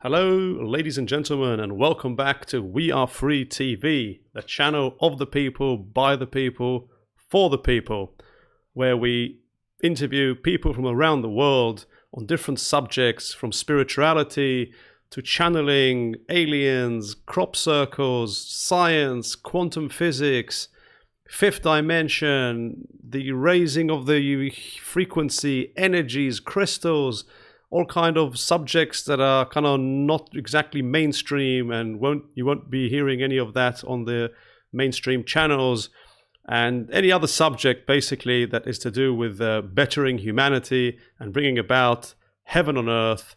Hello, ladies and gentlemen, and welcome back to We Are Free TV, the channel of the people, by the people, for the people, where we interview people from around the world on different subjects, from spirituality to channeling, aliens, crop circles, science, quantum physics, fifth dimension, the raising of the frequency, energies, crystals, all kind of subjects that are kind of not exactly mainstream, and you won't be hearing any of that on the mainstream channels, and any other subject basically that is to do with bettering humanity and bringing about heaven on earth,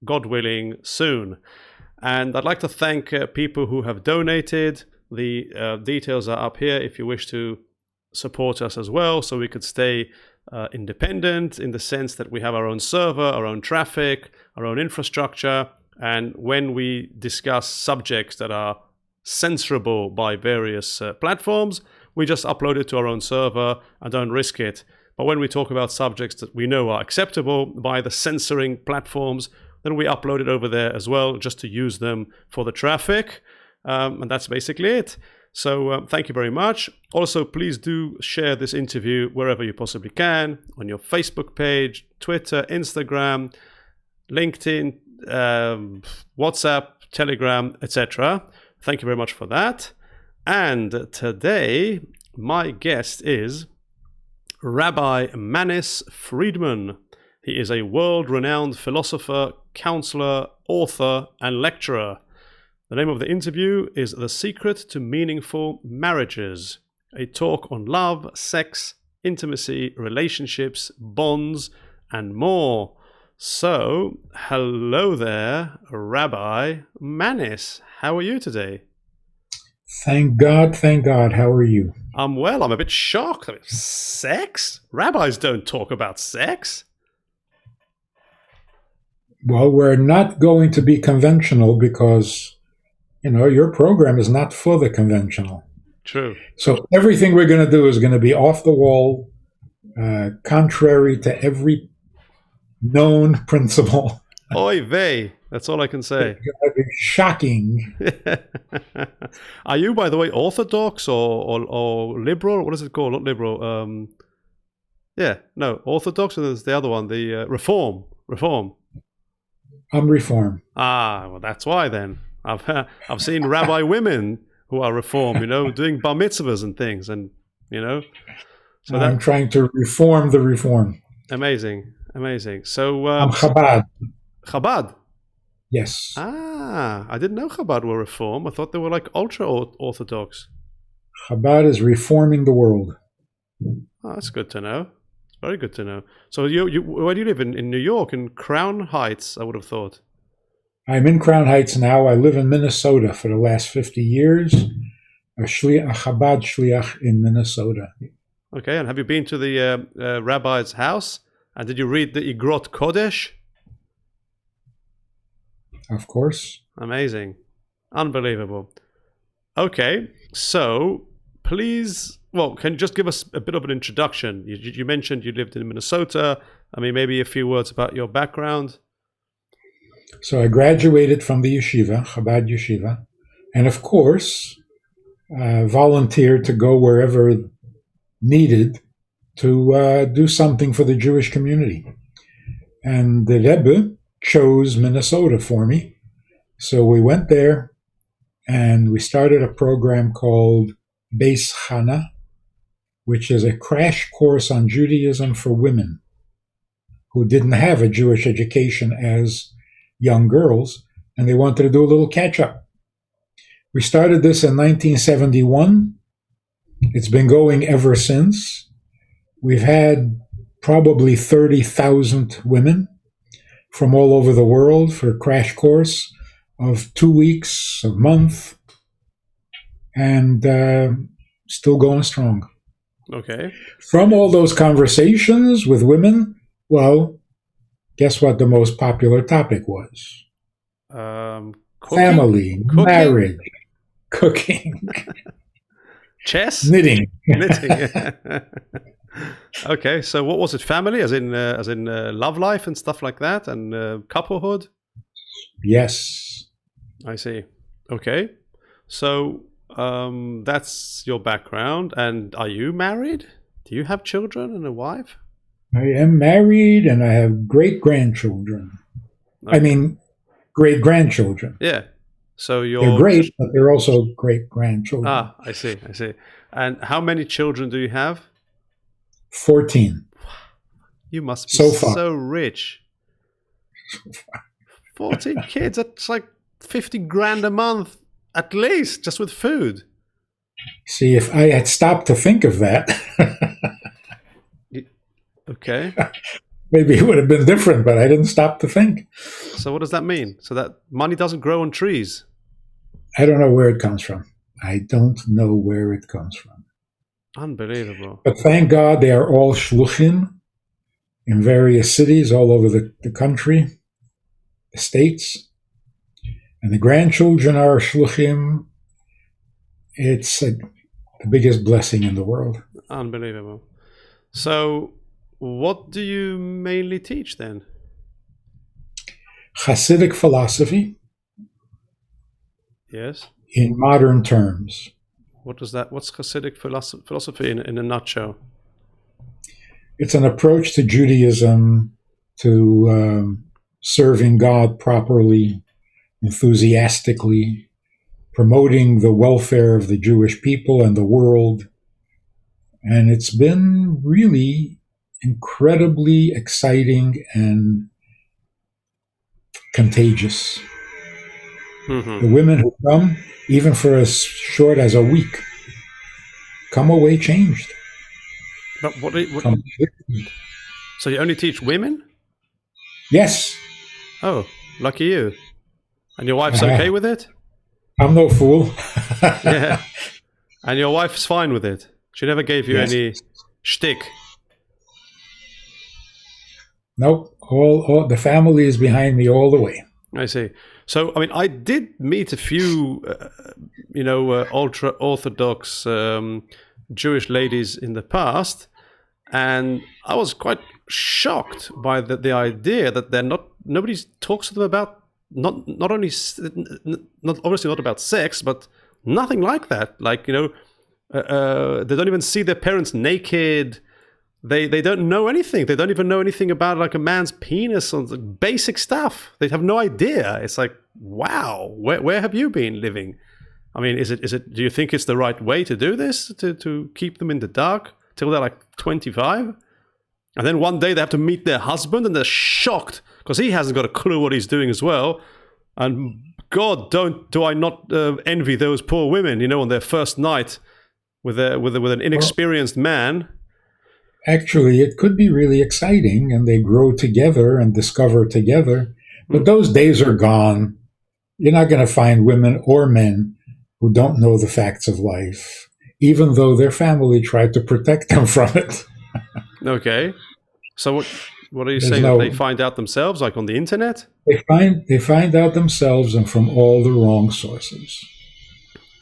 God willing, soon. And I'd like to thank people who have donated. The details are up here if you wish to support us as well, so we could stay independent in the sense that we have our own server, our own traffic, our own infrastructure, and when we discuss subjects that are censorable by various platforms, we just upload it to our own server and don't risk it. But when we talk about subjects that we know are acceptable by the censoring platforms, then we upload it over there as well, just to use them for the traffic. And that's basically it. So thank you very much. Also, please do share this interview wherever you possibly can, on your Facebook page, Twitter, Instagram, LinkedIn, WhatsApp, Telegram, etc. Thank you very much for that. And today, my guest is Rabbi Manis Friedman. He is a world-renowned philosopher, counselor, author, and lecturer. The name of the interview is The Secret to Meaningful Marriages, a talk on love, sex, intimacy, relationships, bonds, and more. So, hello there, Rabbi Manis. How are you today? Thank God, thank God. How are you? I'm well. I'm a bit shocked. I mean, sex? Rabbis don't talk about sex. Well, we're not going to be conventional because, your program is not for the conventional. True. So everything we're going to do is going to be off the wall, contrary to every known principle. Oy vey. That's all I can say. It's going to be shocking. Are you, by the way, Orthodox or liberal? What is it called? Not liberal. Orthodox, and there's the other one, the Reform. I'm Reform. Ah, well, that's why then. I've seen rabbi women who are Reform, doing bar mitzvahs and things, and So I'm trying to reform the reform. Amazing. So I'm Chabad. Chabad. Yes. Ah, I didn't know Chabad were Reform. I thought they were like ultra Orthodox. Chabad is reforming the world. Oh, that's good to know. It's very good to know. So you where do you live? In New York, in Crown Heights, I would have thought. I'm in Crown Heights now. I live in Minnesota for the last 50 years. A Chabad shliach in Minnesota. Okay, and have you been to the rabbi's house? And did you read the Igrot Kodesh? Of course. Amazing. Unbelievable. Okay, so please, can you just give us a bit of an introduction? You mentioned you lived in Minnesota. Maybe a few words about your background. So I graduated from the yeshiva, Chabad yeshiva, and of course, volunteered to go wherever needed to do something for the Jewish community. And the Rebbe chose Minnesota for me. So we went there and we started a program called Beis Chana, which is a crash course on Judaism for women who didn't have a Jewish education as young girls, and they wanted to do a little catch-up. We started this in 1971. It's been going ever since. We've had probably 30,000 women from all over the world for a crash course of 2 weeks, a month, and still going strong. Okay. From all those conversations with women, guess what the most popular topic was? Family, cooking? Marriage, cooking, chess, knitting. Okay, so what was it? Family, as in love life and stuff like that, and couplehood. Yes. I see. Okay. So that's your background. And are you married? Do you have children and a wife? I am married and I have great grandchildren. Okay. I mean, great grandchildren. Yeah. So They're you're great, but they're also great grandchildren. I see. I see. And how many children do you have? 14 You must be so far. so rich. 14 kids, that's like 50 grand a month at least, just with food. See, if I had stopped to think of that, Okay. maybe it would have been different, but I didn't stop to think. So what does that mean? So that money doesn't grow on trees? I don't know where it comes from. I don't know where it comes from. Unbelievable. But thank God they are all shluchim in various cities all over the country, the states. And the grandchildren are shluchim. It's the biggest blessing in the world. Unbelievable. So what do you mainly teach then? Hasidic philosophy Yes. in modern terms. What is that? What's Hasidic philosophy in a nutshell? It's an approach to Judaism, to serving God properly, enthusiastically, promoting the welfare of the Jewish people and the world. And it's been really incredibly exciting and contagious. Mm-hmm. The women who come, even for as short as a week, come away changed. But Come- so you only teach women? Yes, Oh, lucky you. And your wife's okay with it? I'm no fool. Yeah. And your wife's fine with it? She never gave you Yes. any shtick? Nope, all the family is behind me all the way. I see. So, I mean, I did meet a few, ultra-Orthodox Jewish ladies in the past, and I was quite shocked by the idea that nobody talks to them about not obviously not about sex, but nothing like that. Like, they don't even see their parents naked. They don't know anything. They don't even know anything about like a man's penis or the basic stuff. They have no idea. It's like, wow, where have you been living? I mean, is it? Do you think it's the right way to do this to keep them in the dark till they're like 25, and then one day they have to meet their husband and they're shocked because he hasn't got a clue what he's doing as well. And God, do I not envy those poor women? On their first night with an inexperienced man. Actually, it could be really exciting, and they grow together and discover together. But those days are gone. You're not going to find women or men who don't know the facts of life, even though their family tried to protect them from it. Okay. So what are you There's saying? no- That they find out themselves, like on the internet? They find out themselves and from all the wrong sources.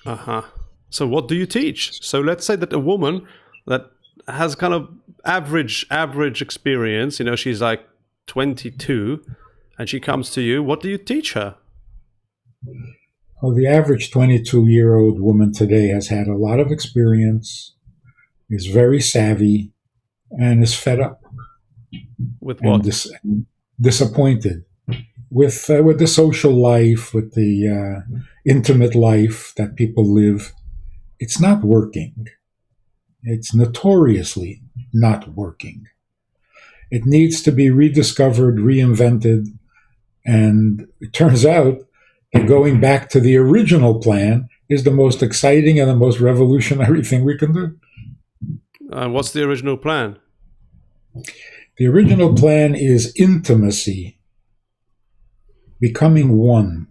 Uh-huh. So what do you teach? So let's say that a woman that has kind of average experience, she's like 22, and she comes to you, what do you teach her? Well, the average 22-year-old woman today has had a lot of experience, is very savvy, and is fed up With what? and disappointed with the social life, with the intimate life that people live. It's not working. It's notoriously not working. It needs to be rediscovered, reinvented, and it turns out that going back to the original plan is the most exciting and the most revolutionary thing we can do. And what's the original plan? The original plan is intimacy, becoming one.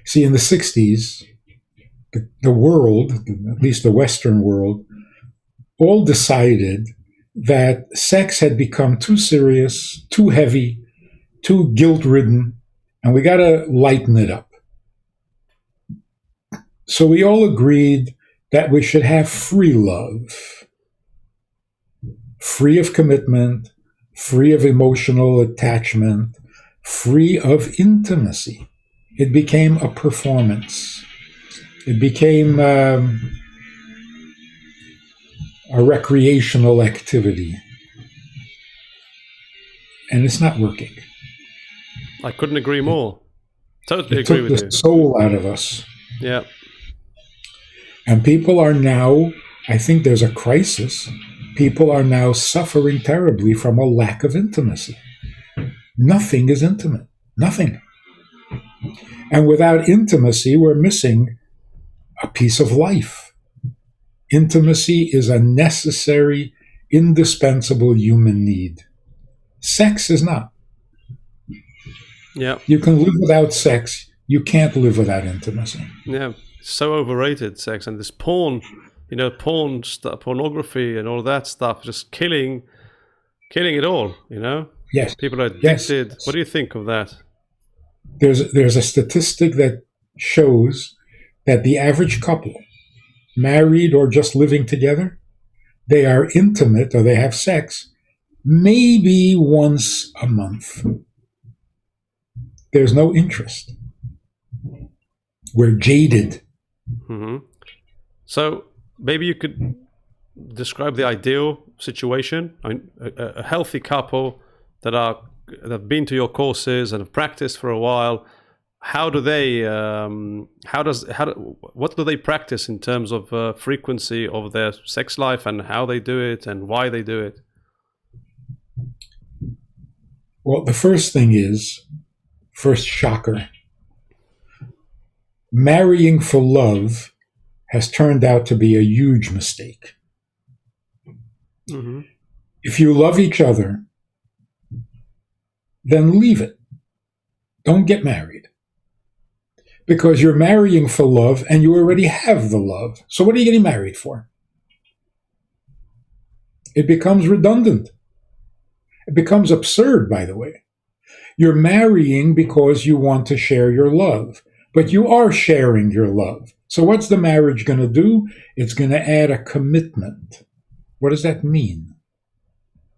See, in the 60s, the world, at least the Western world, all decided that sex had become too serious, too heavy, too guilt-ridden, and we got to lighten it up. So we all agreed that we should have free love, free of commitment, free of emotional attachment, free of intimacy. It became a performance. It became a recreational activity. And it's not working. I couldn't agree more. Totally It agree took with the you. soul out of us. Yeah. And people are now, I think there's a crisis. People are now suffering terribly from a lack of intimacy. Nothing is intimate. Nothing. And without intimacy, we're missing a piece of life. Intimacy is a necessary, indispensable human need. Sex is not. Yeah. You can live without sex. You can't live without intimacy. Yeah. So overrated, sex, and this porn, porn stuff, pornography and all that stuff, just killing it all, Yes. People are Yes. addicted. What do you think of that? There's a statistic that shows that the average couple, married or just living together, they are intimate or they have sex maybe once a month. There's no interest. We're jaded. Mm-hmm. So maybe you could describe the ideal situation. I mean, a healthy couple that have been to your courses and have practiced for a while. How do they? What do they practice in terms of frequency of their sex life and how they do it and why they do it? Well, the first thing is, first shocker, marrying for love has turned out to be a huge mistake. Mm-hmm. If you love each other, then leave it. Don't get married. Because you're marrying for love and you already have the love. So what are you getting married for? It becomes redundant. It becomes absurd, by the way. You're marrying because you want to share your love, but you are sharing your love. So what's the marriage going to do? It's going to add a commitment. What does that mean?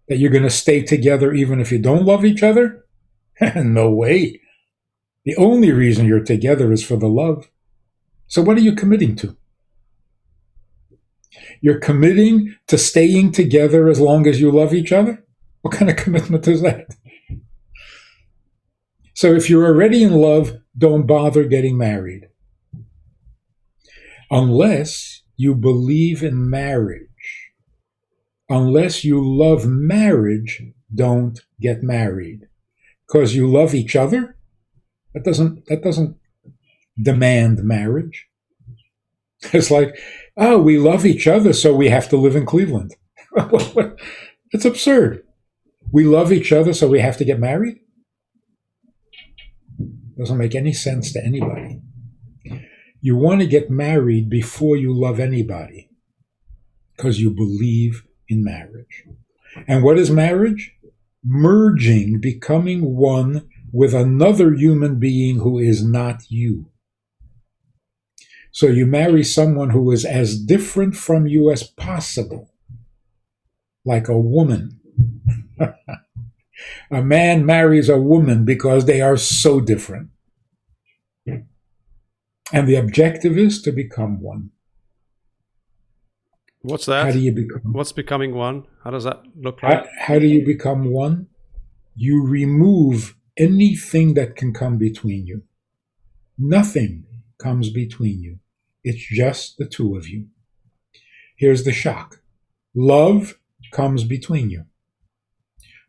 That you're going to stay together even if you don't love each other? No way. The only reason you're together is for the love. So what are you committing to? You're committing to staying together as long as you love each other? What kind of commitment is that? So if you're already in love, don't bother getting married. Unless you believe in marriage. Unless you love marriage, don't get married. Because you love each other? That doesn't demand marriage. It's like, oh, we love each other, so we have to live in Cleveland. It's absurd. We love each other, so we have to get married? Doesn't make any sense to anybody. You want to get married before you love anybody because you believe in marriage. And what is marriage? Merging, becoming one with another human being who is not you. So you marry someone who is as different from you as possible, like a woman. A man marries a woman because they are so different. And the objective is to become one. What's that? How do you become? What's becoming one? How does that look like? How do you become one? You remove anything that can come between you. Nothing comes between you. It's just the two of you. Here's the shock. Love comes between you.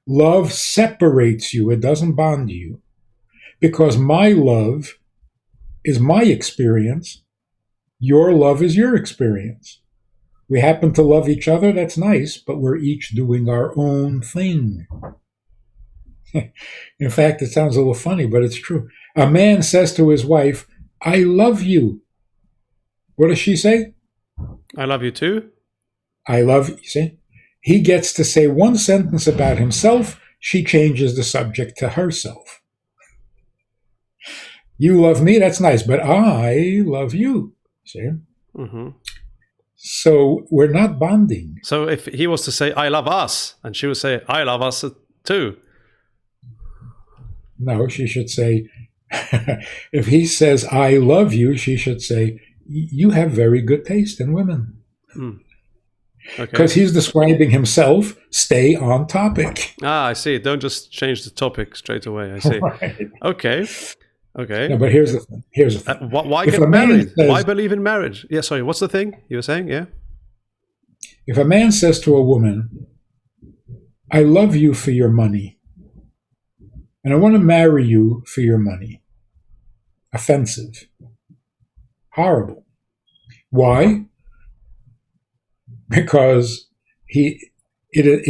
Love separates you. It doesn't bond you. Because my love is my experience. Your love is your experience. We happen to love each other. That's nice, but we're each doing our own thing. In fact, it sounds a little funny, but it's true. A man says to his wife, I love you. What does she say? I love you too. I love you. See? He gets to say one sentence about himself. She changes the subject to herself. You love me, that's nice, but I love you. See? Mm-hmm. So we're not bonding. So if he was to say, I love us, and she would say, I love us too. No, she should say, if he says, I love you, she should say, you have very good taste in women. Mm. Because Okay. he's describing himself, stay on topic. Ah, I see. Don't just change the topic straight away. I see. Right. Okay. Okay. No, but here's the thing. Here's the thing. Why If get a man married? Why says, believe in marriage? Yeah, sorry. What's the thing you were saying? Yeah. if a man says to a woman, I love you for your money, and I want to marry you for your money. Offensive. Horrible. Why? Because it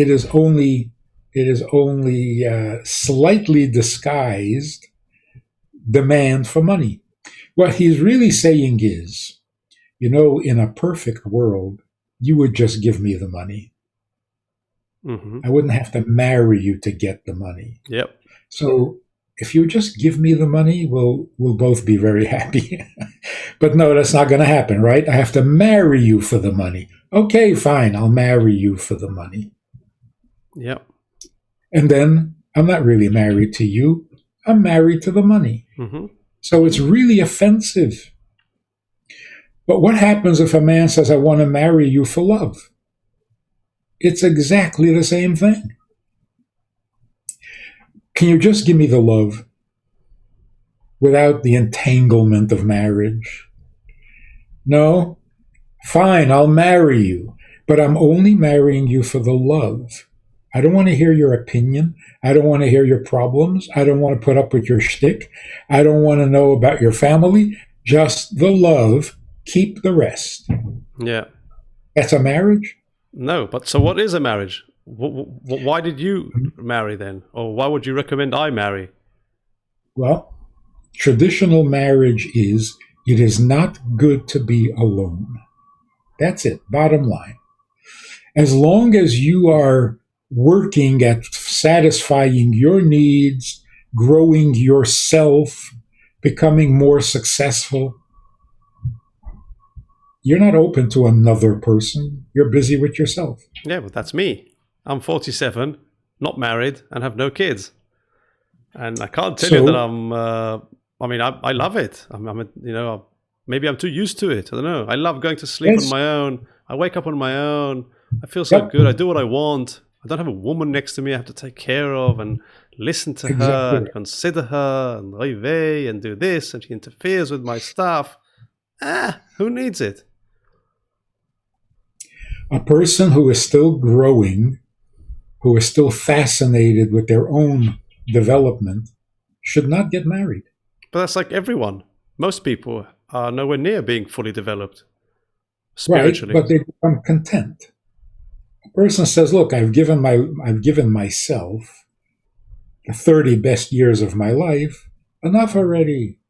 is only slightly disguised demand for money. What he's really saying is, in a perfect world, you would just give me the money. Mm-hmm. I wouldn't have to marry you to get the money. Yep. So if you just give me the money, we'll both be very happy. But no, that's not going to happen, right? I have to marry you for the money. Okay, fine, I'll marry you for the money. Yep. And then I'm not really married to you. I'm married to the money. Mm-hmm. So it's really offensive. But what happens if a man says, I want to marry you for love? It's exactly the same thing. Can you just give me the love without the entanglement of marriage? No? Fine, I'll marry you, but I'm only marrying you for the love. I don't want to hear your opinion. I don't want to hear your problems. I don't want to put up with your shtick. I don't want to know about your family. Just the love. Keep the rest. Yeah. That's a marriage? No, but so what is a marriage? Why did you marry then? Or why would you recommend I marry? Well, traditional marriage is it is not good to be alone. That's it, bottom line. As long as you are working at satisfying your needs, growing yourself, becoming more successful, you're not open to another person. You're busy with yourself. Yeah, but that's me. I'm 47, not married, and have no kids. And I can't tell you that I love it. Maybe I'm too used to it. I don't know. I love going to sleep on my own. I wake up on my own. I feel so good. I do what I want. I don't have a woman next to me I have to take care of and listen to her and consider her and rêver and do this, and she interferes with my stuff. Who needs it? A person who is still growing, who is still fascinated with their own development, should not get married. But that's like everyone. Most people are nowhere near being fully developed spiritually. Right, but they become content. A person says, look, I've given myself the 30 best years of my life. Enough already.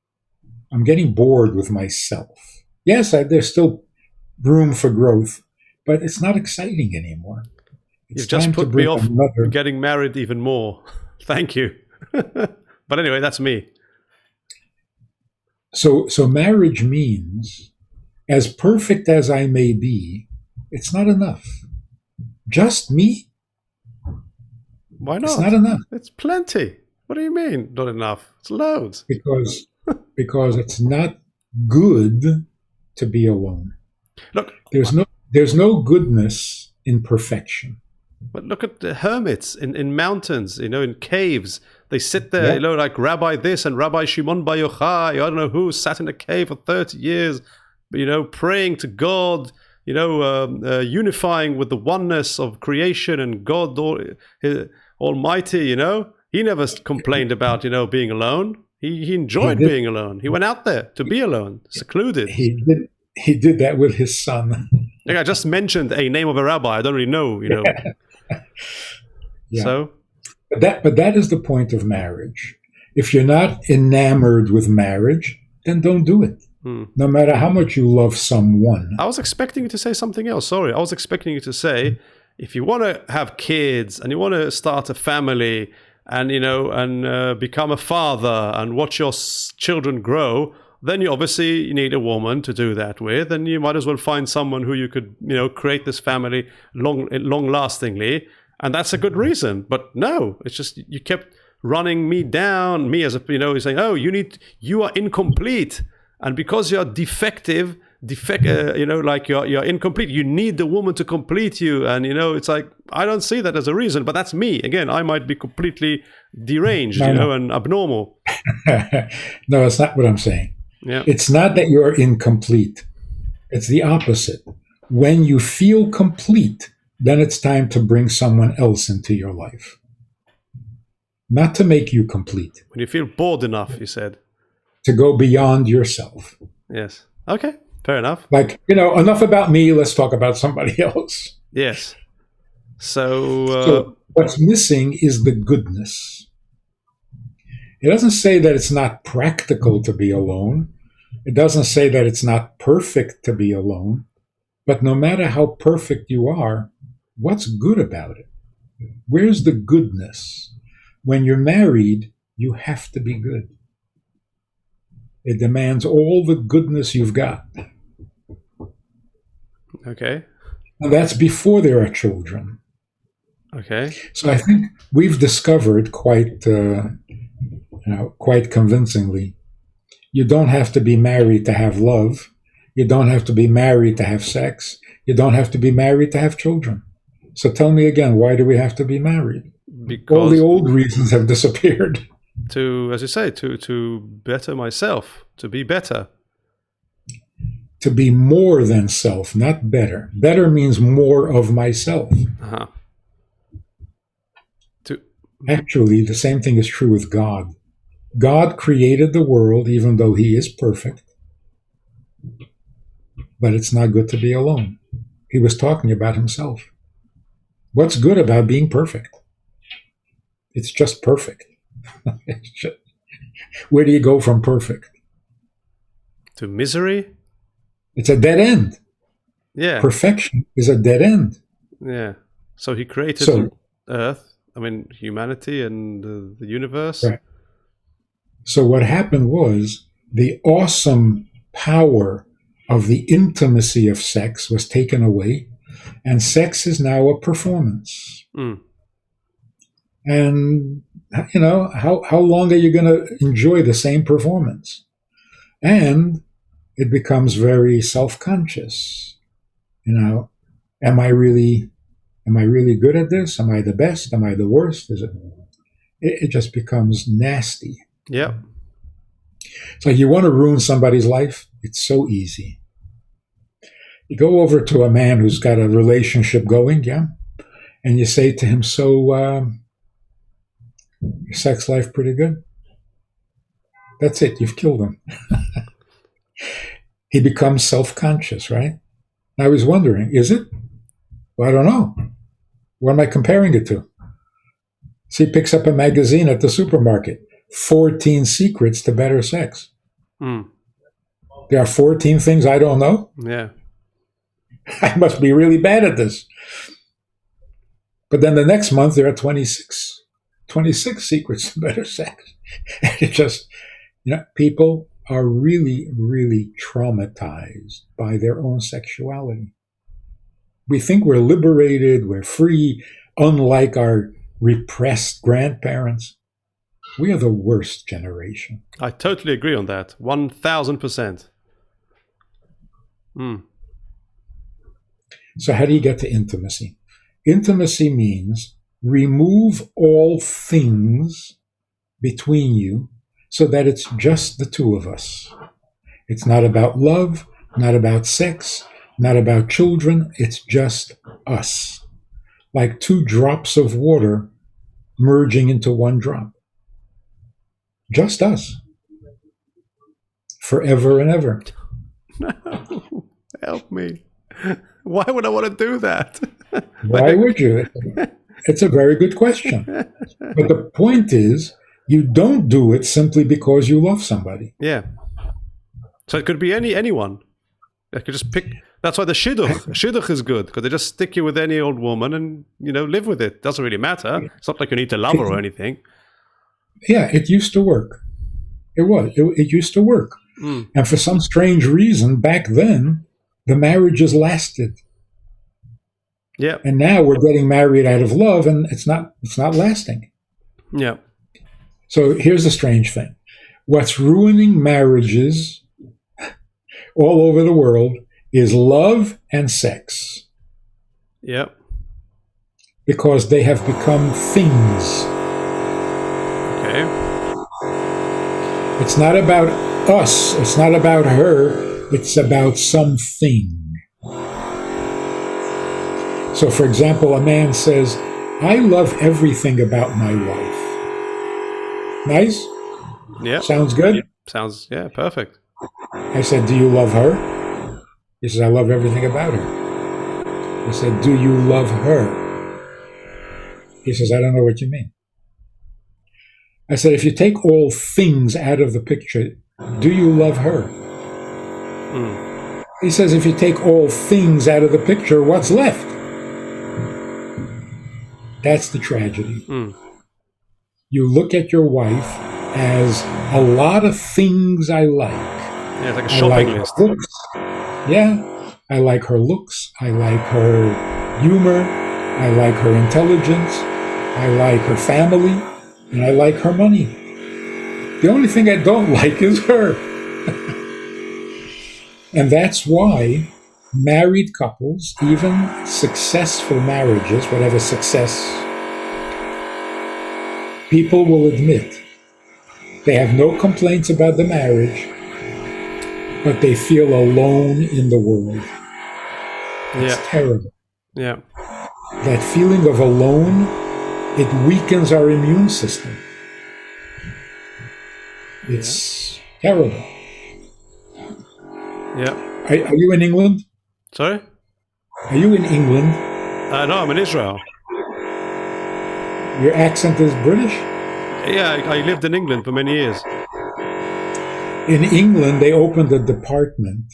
I'm getting bored with myself. Yes, there's still room for growth, but it's not exciting anymore. You've just put me off getting married even more. Thank you. But anyway, that's me. So marriage means, as perfect as I may be, it's not enough. Just me? Why not? It's not enough. It's plenty. What do you mean, not enough? It's loads. Because it's not good to be alone. Look, there's no goodness in perfection. But look at the hermits in mountains, in caves. They sit there, like Rabbi this and Rabbi Shimon Bar Yochai, I don't know who, sat in a cave for 30 years, praying to God, unifying with the oneness of creation and God Almighty, He never complained about, being alone. He enjoyed being alone. He went out there to be alone, secluded. He did that with his son. Like I just mentioned a name of a rabbi. I don't really know, Yeah. So, but that is the point of marriage. If you're not enamored with marriage, then don't do it. No matter how much you love someone. I was expecting you to say something else. Sorry, I was expecting you to say, if you want to have kids and you want to start a family and become a father and watch your children grow, then you obviously need a woman to do that with, and you might as well find someone who you could, create this family long lastingly, and that's a good reason. But no, it's just you kept running me down, me as a, he's saying, oh, you are incomplete. And because you're defective, like you're incomplete, you need the woman to complete you. And, it's like, I don't see that as a reason, but that's me. Again, I might be completely deranged, and abnormal. No, it's not what I'm saying. Yeah. It's not that you're incomplete. It's the opposite. When you feel complete, then it's time to bring someone else into your life. Not to make you complete. When you feel bored enough, you said. To go beyond yourself. Yes. Okay. Fair enough. Like, enough about me. Let's talk about somebody else. Yes. So what's missing is the goodness. It doesn't say that it's not practical to be alone. It doesn't say that it's not perfect to be alone. But no matter how perfect you are, what's good about it? Where's the goodness? When you're married, you have to be good. It demands all the goodness you've got. Okay. And that's before there are children. Okay. So I think we've discovered quite convincingly, you don't have to be married to have love. You don't have to be married to have sex. You don't have to be married to have children. So tell me again, why do we have to be married? Because all the old reasons have disappeared. To, as you say, to better myself, to be better. To be more than self, not better. Better means more of myself. Uh-huh. Actually, the same thing is true with God. God created the world, even though he is perfect. But it's not good to be alone. He was talking about himself. What's good about being perfect? It's just perfect. Where do you go from perfect? To misery? It's a dead end. Yeah. Perfection is a dead end. Yeah. So he created Earth, humanity and the universe. Right. So what happened was the awesome power of the intimacy of sex was taken away, and sex is now a performance. Mm. And, how long are you going to enjoy the same performance? And it becomes very self-conscious. Am I really good at this? Am I the best? Am I the worst? It just becomes nasty. Yeah. It's like you want to ruin somebody's life. It's so easy. You go over to a man who's got a relationship going, yeah, and you say to him, so, your sex life pretty good? That's it. You've killed him. He becomes self-conscious, right? I was wondering, is it? Well, I don't know. What am I comparing it to? So he picks up a magazine at the supermarket. 14 secrets to better sex. Mm. There are 14 things I don't know? Yeah. I must be really bad at this. But then the next month there are 26 secrets to better sex. And it just, people are really, really traumatized by their own sexuality. We think we're liberated, we're free, unlike our repressed grandparents. We are the worst generation. I totally agree on that. 1000%. Mm. So how do you get to intimacy? Intimacy means remove all things between you so that it's just the two of us. It's not about love, not about sex, not about children. It's just us. Like 2 drops of water merging into 1 drop. Just us. Forever and ever. No, help me. Why would I want to do that? Why would you? It's a very good question. But the point is, you don't do it simply because you love somebody. Yeah. So it could be anyone. I could just pick. That's why the shidduch is good, because they just stick you with any old woman and live with it. Doesn't really matter. It's not like you need to love her or anything. Yeah, it used to work. It used to work. Mm. And for some strange reason, back then, the marriages lasted. Yeah. And now we're getting married out of love, and it's not lasting. Yeah. So here's the strange thing. What's ruining marriages all over the world is love and sex. Yep. Because they have become things. Okay. It's not about us. It's not about her. It's about something. So, for example, a man says, I love everything about my wife. Nice? Yeah. Sounds good? Sounds, perfect. I said, do you love her? He says, I love everything about her. I said, do you love her? He says, I don't know what you mean. I said, if you take all things out of the picture, do you love her? He says, if you take all things out of the picture, what's left? That's the tragedy. You look at your wife as a lot of things I like. Yeah, it's like a shopping list. Looks. Yeah, I like her looks. I like her humor. I like her intelligence. I like her family. And I like her money. The only thing I don't like is her. And that's why married couples, even successful marriages, whatever success, people will admit they have no complaints about the marriage, but they feel alone in the world. It's terrible. Yeah. That feeling of alone, it weakens our immune system. It's terrible. Yeah. Are you in England? Sorry? Are you in England? No, I'm in Israel. Your accent is British? Yeah, I lived in England for many years. In England, they opened a department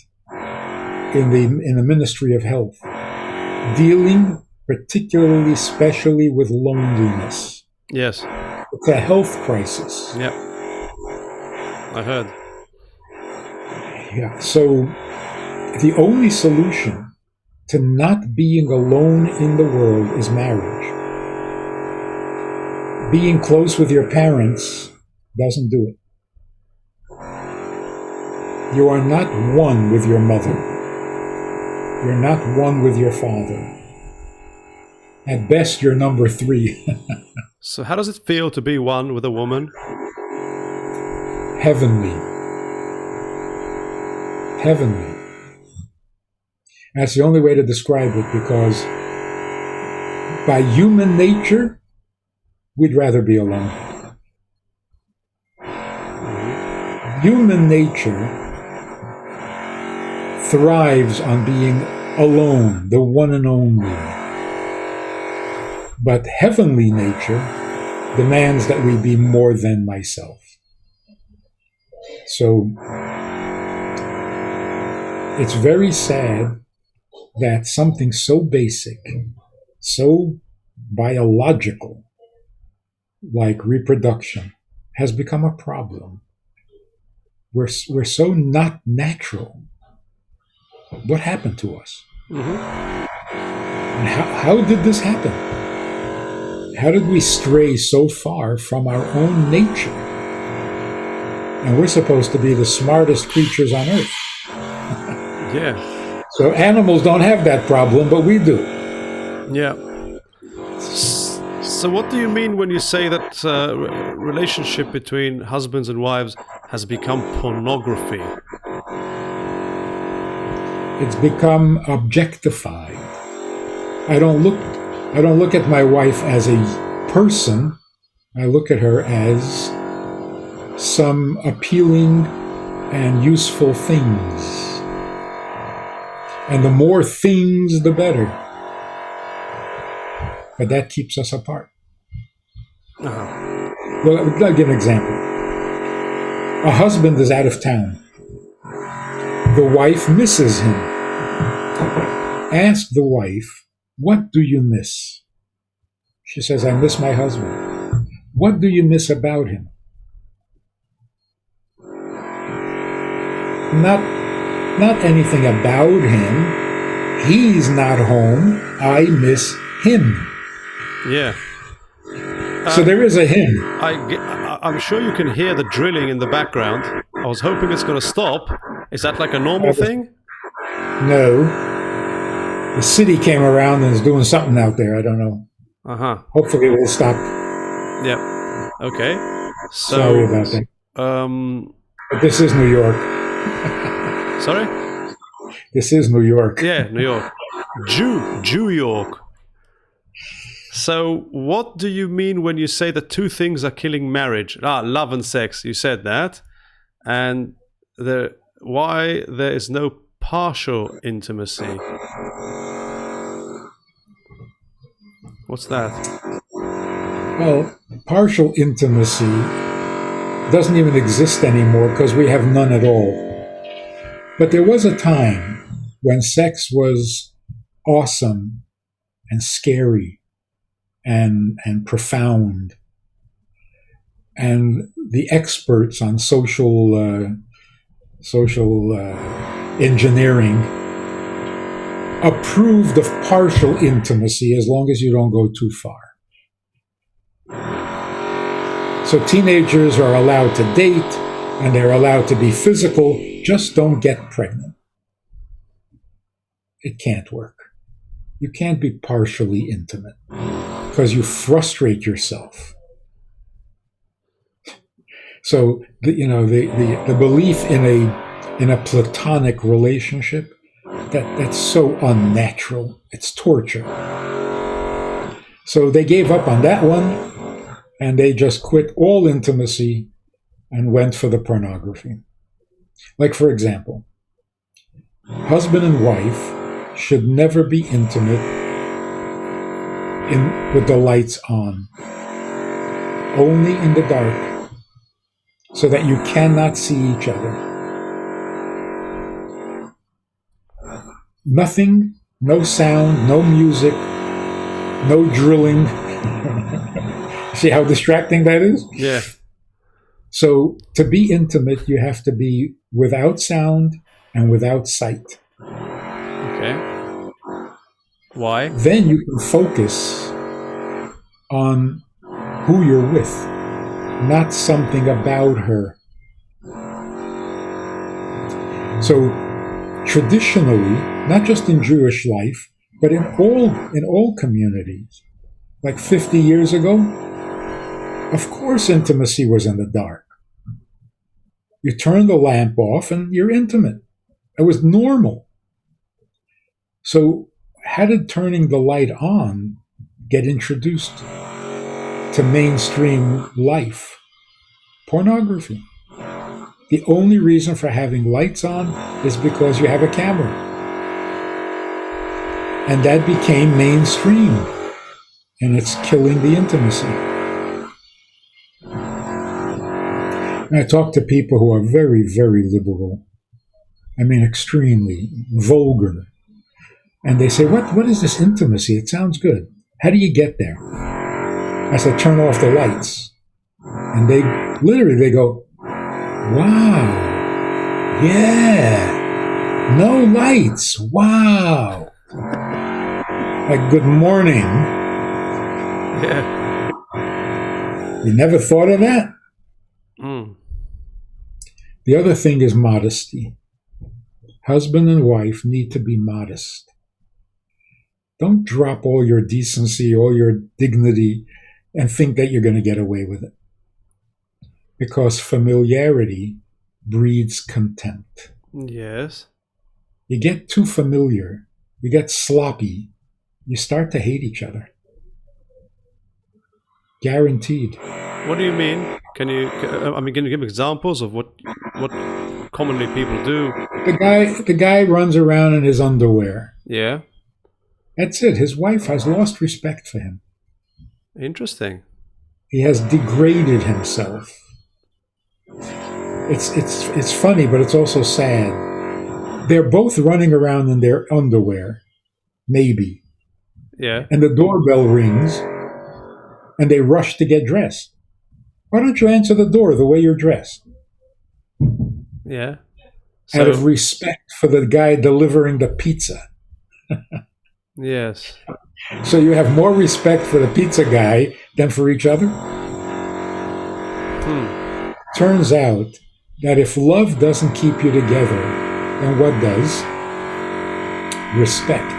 in the Ministry of Health, dealing particularly, specially with loneliness. Yes. It's a health crisis. Yeah. I heard. Yeah. So the only solution to not being alone in the world is marriage. Being close with your parents doesn't do it. You are not one with your mother. You're not one with your father. At best, you're number 3. So how does it feel to be one with a woman? Heavenly. Heavenly. That's the only way to describe it, because by human nature, we'd rather be alone. Human nature thrives on being alone, the one and only. But heavenly nature demands that we be more than myself. So it's very sad that something so basic, so biological, like reproduction, has become a problem. We're so not natural. What happened to us? And how did this happen? How did we stray so far from our own nature? And we're supposed to be the smartest creatures on earth. Yeah. So animals don't have that problem, but we do. Yeah. So what do you mean when you say that relationship between husbands and wives has become pornography? It's become objectified. I don't look at my wife as a person. I look at her as some appealing and useful things. And the more things, the better. But that keeps us apart. Well, I'll give an example. A husband is out of town. The wife misses him. Ask the wife, what do you miss? She says, I miss my husband. What do you miss about him? Not anything about him. He's not home. I miss him. Yeah. So there is a him. I'm sure you can hear the drilling in the background. I was hoping it's going to stop. Is that like a normal thing? No. The city came around and is doing something out there. I don't know. Hopefully it will stop. Yep. Okay. So, sorry about that. But this is New York. Sorry? This is New York. Yeah, New York. Jew York. So what do you mean when you say the two things are killing marriage? Love and sex. You said that. And why there is no partial intimacy? What's that? Well, partial intimacy doesn't even exist anymore because we have none at all. But there was a time when sex was awesome and scary and profound. And the experts on social engineering approved of partial intimacy as long as you don't go too far. So teenagers are allowed to date and they're allowed to be physical, just don't get pregnant. It can't work. You can't be partially intimate because you frustrate yourself. So the belief in a platonic relationship, that's so unnatural. It's torture. So they gave up on that one and they just quit all intimacy and went for the pornography. Like, for example, husband and wife should never be intimate with the lights on, only in the dark, so that you cannot see each other. Nothing, no sound, no music, no drilling. See how distracting that is? Yeah. So to be intimate, you have to be without sound and without sight. Okay. Why? Then you can focus on who you're with, not something about her. So traditionally, not just in Jewish life, but in all communities, like 50 years ago, of course intimacy was in the dark. You turn the lamp off and you're intimate. It was normal. So how did turning the light on get introduced to mainstream life? Pornography. The only reason for having lights on is because you have a camera. And that became mainstream. And it's killing the intimacy. And I talk to people who are very, very liberal. I mean, extremely vulgar. And they say, what is this intimacy? It sounds good. How do you get there? I said, turn off the lights. And they go, wow, yeah, no lights, wow. Like, good morning. Yeah. You never thought of that? Mm. The other thing is modesty. Husband and wife need to be modest. Don't drop all your decency, all your dignity, and think that you're going to get away with it. Because familiarity breeds contempt. Yes. You get too familiar, you get sloppy, you start to hate each other. Guaranteed. What do you mean? Can you give examples of what commonly people do? The guy runs around in his underwear. Yeah. That's it. His wife has lost respect for him. Interesting. He has degraded himself. It's funny, but it's also sad. They're both running around in their underwear, maybe. Yeah. And the doorbell rings, and they rush to get dressed. Why don't you answer the door the way you're dressed? Yeah. Out of respect for the guy delivering the pizza. Yes. So you have more respect for the pizza guy than for each other? Turns out that if love doesn't keep you together, then what does? Respect.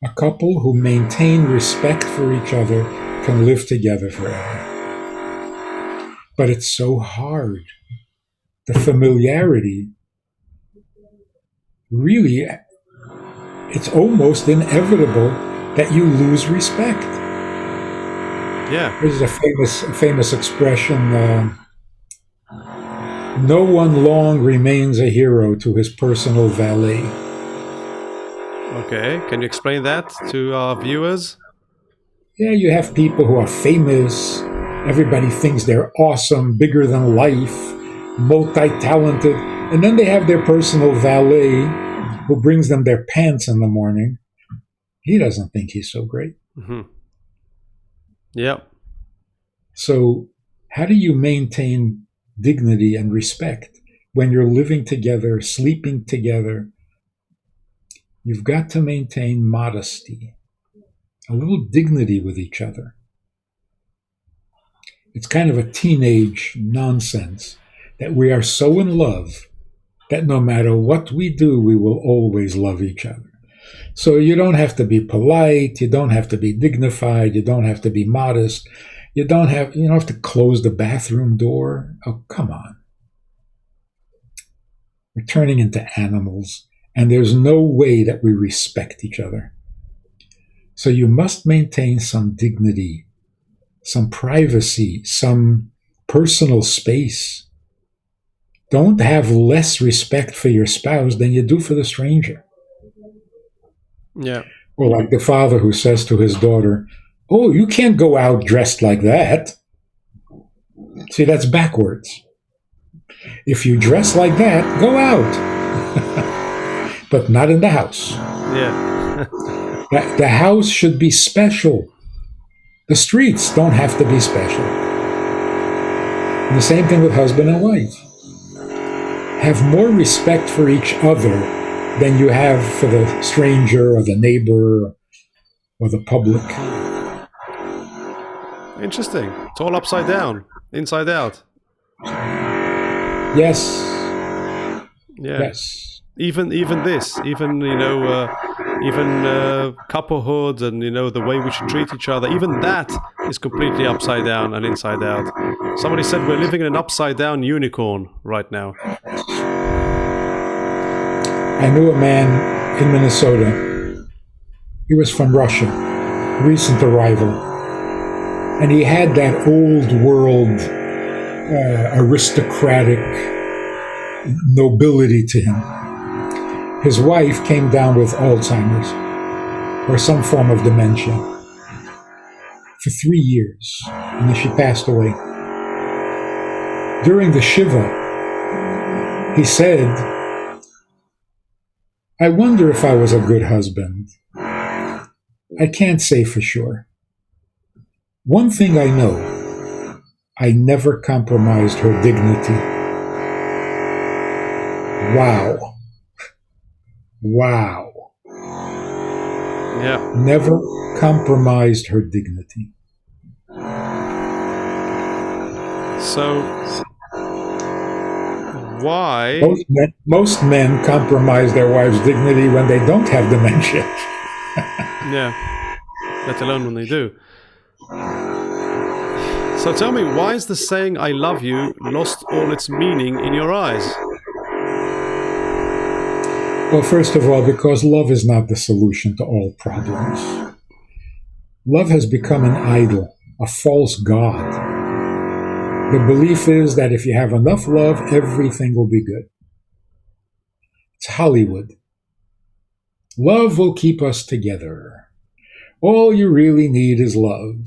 A couple who maintain respect for each other can live together forever. But it's so hard. The familiarity, really, it's almost inevitable that you lose respect. Yeah. There's a famous expression, no one long remains a hero to his personal valet. Okay. Can you explain that to our viewers? Yeah, you have people who are famous. Everybody thinks they're awesome, bigger than life, multi-talented. And then they have their personal valet who brings them their pants in the morning. He doesn't think he's so great. Mm-hmm. Yep. So how do you maintain dignity and respect when you're living together, sleeping together? You've got to maintain modesty, a little dignity with each other. It's kind of a teenage nonsense that we are so in love that no matter what we do, we will always love each other. So you don't have to be polite, you don't have to be dignified, you don't have to be modest, you don't have to close the bathroom door. Oh, come on. We're turning into animals, and there's no way that we respect each other. So you must maintain some dignity, some privacy, some personal space. Don't have less respect for your spouse than you do for the stranger. Yeah. Or like the father who says to his daughter, "Oh, you can't go out dressed like that." See, that's backwards. If you dress like that, go out. But not in the house. Yeah. The house should be special. The streets don't have to be special. And the same thing with husband and wife. Have more respect for each other than you have for the stranger or the neighbor or the public. Interesting. It's all upside down, inside out. Yes. Yeah. Yes. Even this, even couplehood, and the way we should treat each other. Even that is completely upside down and inside out. Somebody said we're living in an upside down unicorn right now. I knew a man in Minnesota. He was from Russia, recent arrival. And he had that old world aristocratic nobility to him. His wife came down with Alzheimer's or some form of dementia for 3 years, and then she passed away. During the Shiva, he said, "I wonder if I was a good husband. I can't say for sure. One thing I know, I never compromised her dignity." Wow. Wow. Yeah. Never compromised her dignity. So, why? Most men compromise their wives' dignity when they don't have dementia. Yeah. Let alone when they do. So tell me, why is the saying "I love you" lost all its meaning in your eyes? Well, first of all, because love is not the solution to all problems. Love has become an idol, a false god. The belief is that if you have enough love, everything will be good. It's Hollywood. Love will keep us together. All you really need is love.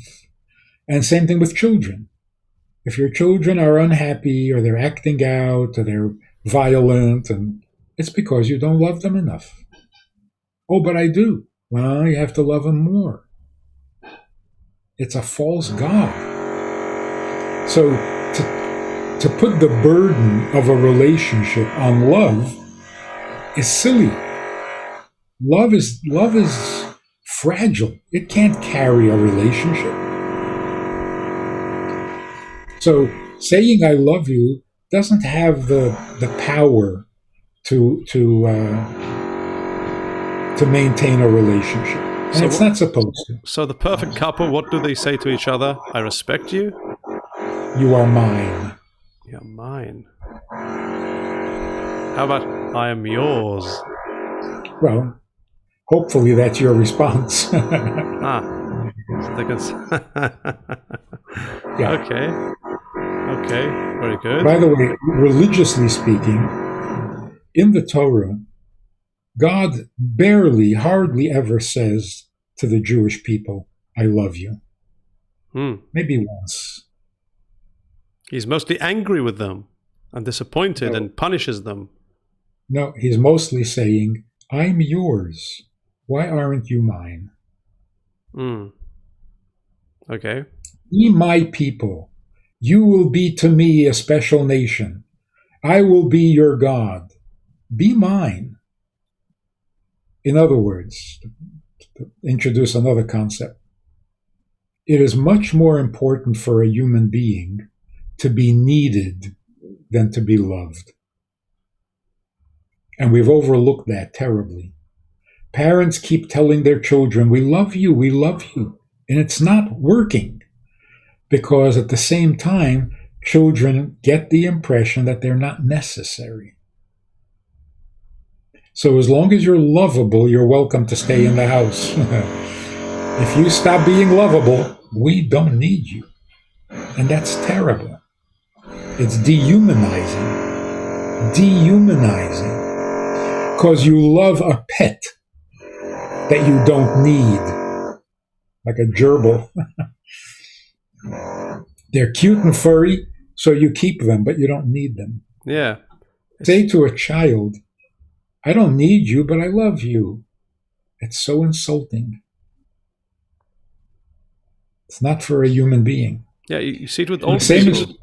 And same thing with children. If your children are unhappy or they're acting out or they're violent, and it's because you don't love them enough. Oh, but I do. Well, you have to love them more. It's a false god. So to put the burden of a relationship on love is silly. Love is fragile. It can't carry a relationship. So saying I love you doesn't have the power to maintain a relationship, and So it's not supposed to. So the perfect couple, what do they say to each other? I respect you. You are mine. You're mine. How about I am yours? Well, hopefully that's your response. Ah, so they can. Yeah. Okay, very good. By the way, religiously speaking, in the Torah, God hardly ever says to the Jewish people, I love you. Maybe once. He's mostly angry with them and disappointed and punishes them. No, he's mostly saying, I'm yours. Why aren't you mine? Okay. Be my people. You will be to me a special nation. I will be your God. Be mine. In other words, to introduce another concept, it is much more important for a human being to be needed than to be loved. And we've overlooked that terribly. Parents keep telling their children, we love you, we love you. And it's not working because at the same time, children get the impression that they're not necessary. So as long as you're lovable, you're welcome to stay in the house. If you stop being lovable, we don't need you. And that's terrible. It's dehumanizing. Dehumanizing. Because you love a pet that you don't need. Like a gerbil. They're cute and furry, so you keep them, but you don't need them. Yeah. Say to a child, I don't need you, but I love you. It's so insulting. It's not for a human being. Yeah, you see it with old people.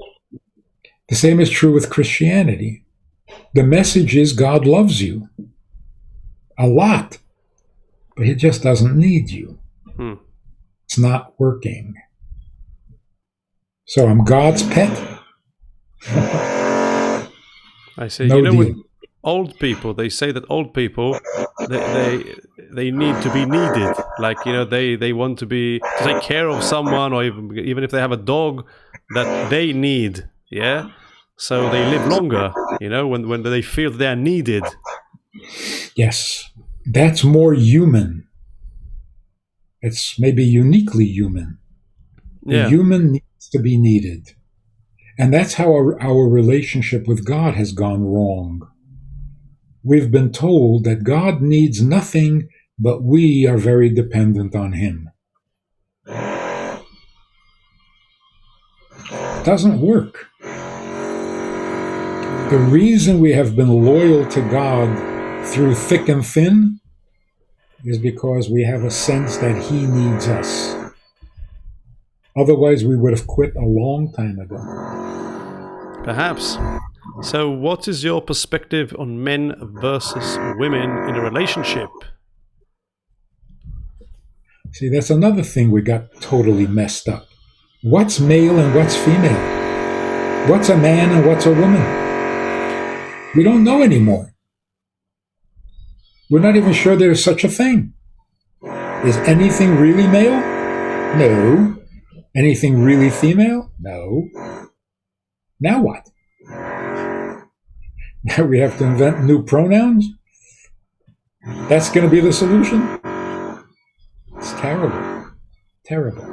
The same is true with Christianity. The message is God loves you a lot, but he just doesn't need you. It's not working. So I'm God's pet? I see. No deal. With old people, they say that old people, they need to be needed. Like, they want to take care of someone, or even if they have a dog that they need. Yeah. So they live longer, when they feel they are needed. Yes. That's more human. It's maybe uniquely human. The human needs to be needed. And that's how our relationship with God has gone wrong. We've been told that God needs nothing, but we are very dependent on him. It doesn't work. The reason we have been loyal to God through thick and thin is because we have a sense that he needs us. Otherwise, we would have quit a long time ago. Perhaps. So what is your perspective on men versus women in a relationship? See, that's another thing we got totally messed up. What's male and what's female? What's a man and what's a woman? We don't know anymore. We're not even sure there's such a thing. Is anything really male? No. Anything really female? No. Now what? Now we have to invent new pronouns? That's going to be the solution? It's terrible. Terrible.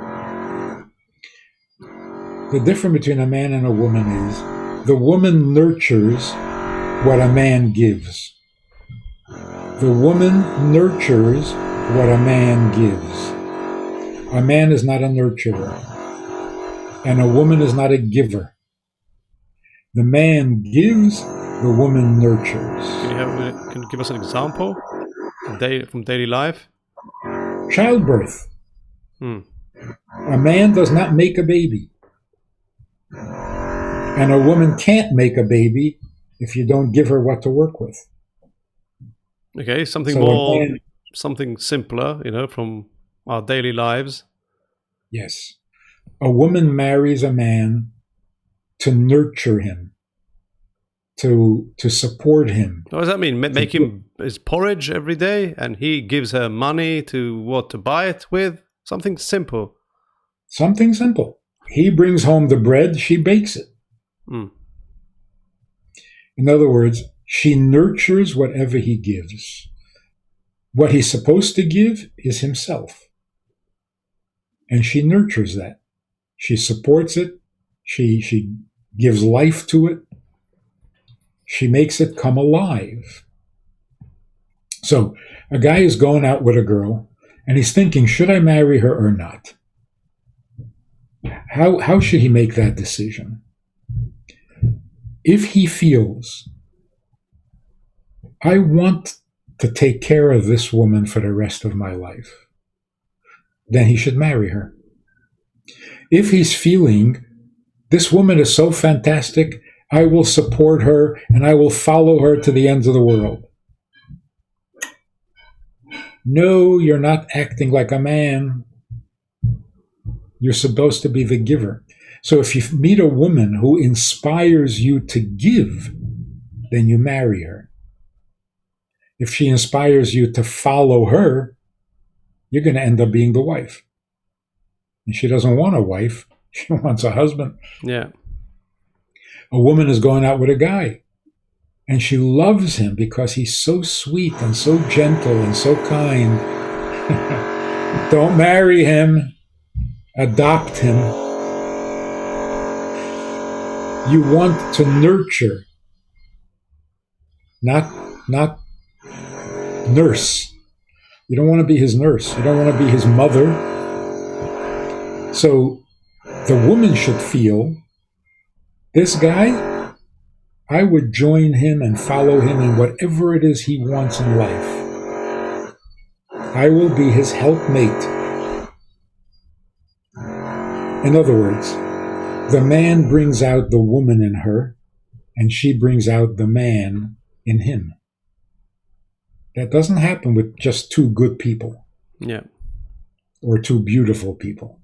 The difference between a man and a woman is the woman nurtures what a man gives. The woman nurtures what a man gives. A man is not a nurturer, and a woman is not a giver. The man gives, the woman nurtures. Can you give us an example from daily life? Childbirth. A man does not make a baby. And a woman can't make a baby if you don't give her what to work with. Okay, something simpler, from our daily lives. Yes. A woman marries a man to nurture him, to support him. What does that mean? Make him his porridge every day, and he gives her money to buy it with? Something simple. Something simple. He brings home the bread, she bakes it. Mm. In other words, she nurtures whatever he gives. What he's supposed to give is himself. And she nurtures that. She supports it. She gives life to it. She makes it come alive. So a guy is going out with a girl, and he's thinking, should I marry her or not? How should he make that decision? If he feels, I want to take care of this woman for the rest of my life, then he should marry her. If he's feeling, this woman is so fantastic, I will support her and I will follow her to the ends of the world. No, you're not acting like a man. You're supposed to be the giver. So if you meet a woman who inspires you to give, then you marry her. If she inspires you to follow her, you're going to end up being the wife. And she doesn't want a wife. She wants a husband. Yeah. A woman is going out with a guy, and she loves him because he's so sweet and so gentle and so kind. Don't marry him. Adopt him. You want to nurture, not nurse. You don't want to be his nurse. You don't want to be his mother. So the woman should feel, this guy, I would join him and follow him in whatever it is he wants in life. I will be his helpmate. In other words, the man brings out the woman in her, and she brings out the man in him. That doesn't happen with just two good people. Yeah. Or two beautiful people.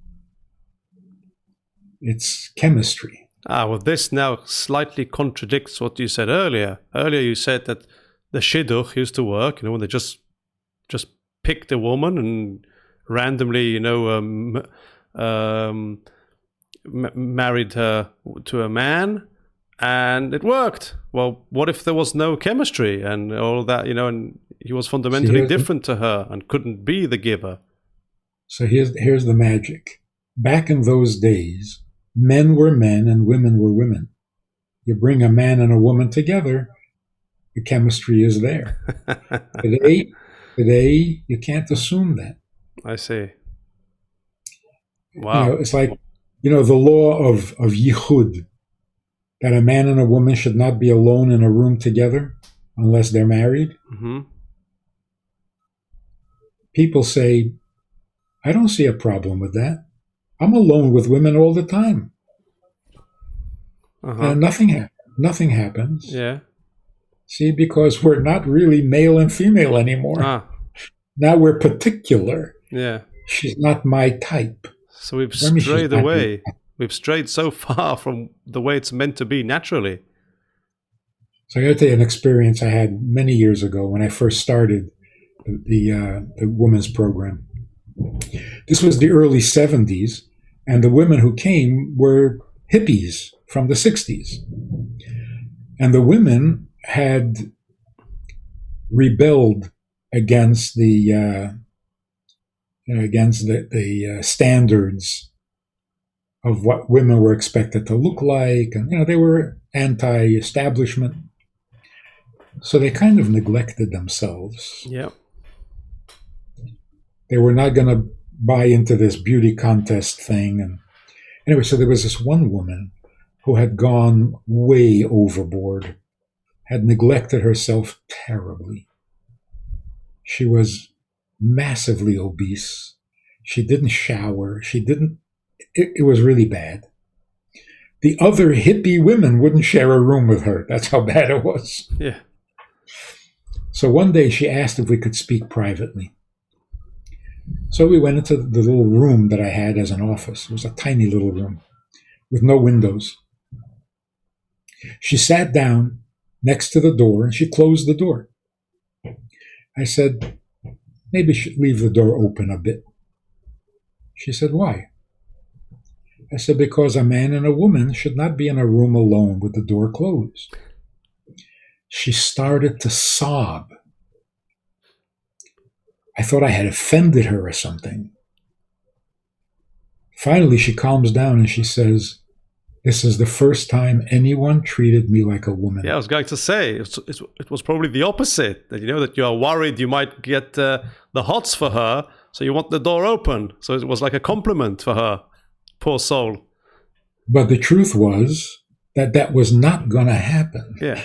It's chemistry. Well, this now slightly contradicts what you said earlier. Earlier you said that the shidduch used to work, when they just picked a woman and randomly, married her to a man, and it worked. Well, what if there was no chemistry and all that, and he was fundamentally different to her and couldn't be the giver? So here's the magic. Back in those days, men were men and women were women. You bring a man and a woman together, the chemistry is there. Today, you can't assume that. I see. Wow. It's like, the law of yichud, that a man and a woman should not be alone in a room together unless they're married. Mm-hmm. People say, I don't see a problem with that. I'm alone with women all the time. Uh-huh. And nothing happens. Yeah. See, because we're not really male and female anymore. Now we're particular. Yeah. She's not my type. So we've strayed away. We've strayed so far from the way it's meant to be naturally. So I got to tell you an experience I had many years ago when I first started the women's program. This was the early 70s, and the women who came were hippies from the 60s. And the women had rebelled against the standards of what women were expected to look like, and they were anti-establishment. So they kind of neglected themselves. Yeah. They were not going to buy into this beauty contest thing. And anyway, so there was this one woman who had gone way overboard, had neglected herself terribly. She was massively obese. She didn't shower. It was really bad. The other hippie women wouldn't share a room with her. That's how bad it was. Yeah. So one day she asked if we could speak privately. So we went into the little room that I had as an office. It was a tiny little room with no windows. She sat down next to the door and she closed the door. I said, maybe you should leave the door open a bit. She said, why? I said, because a man and a woman should not be in a room alone with the door closed. She started to sob. I thought I had offended her or something. Finally, she calms down and she says, this is the first time anyone treated me like a woman. Yeah, I was going to say, it was probably the opposite. That that you are worried you might get the hots for her, so you want the door open. So it was like a compliment for her. Poor soul. But the truth was that was not going to happen. Yeah.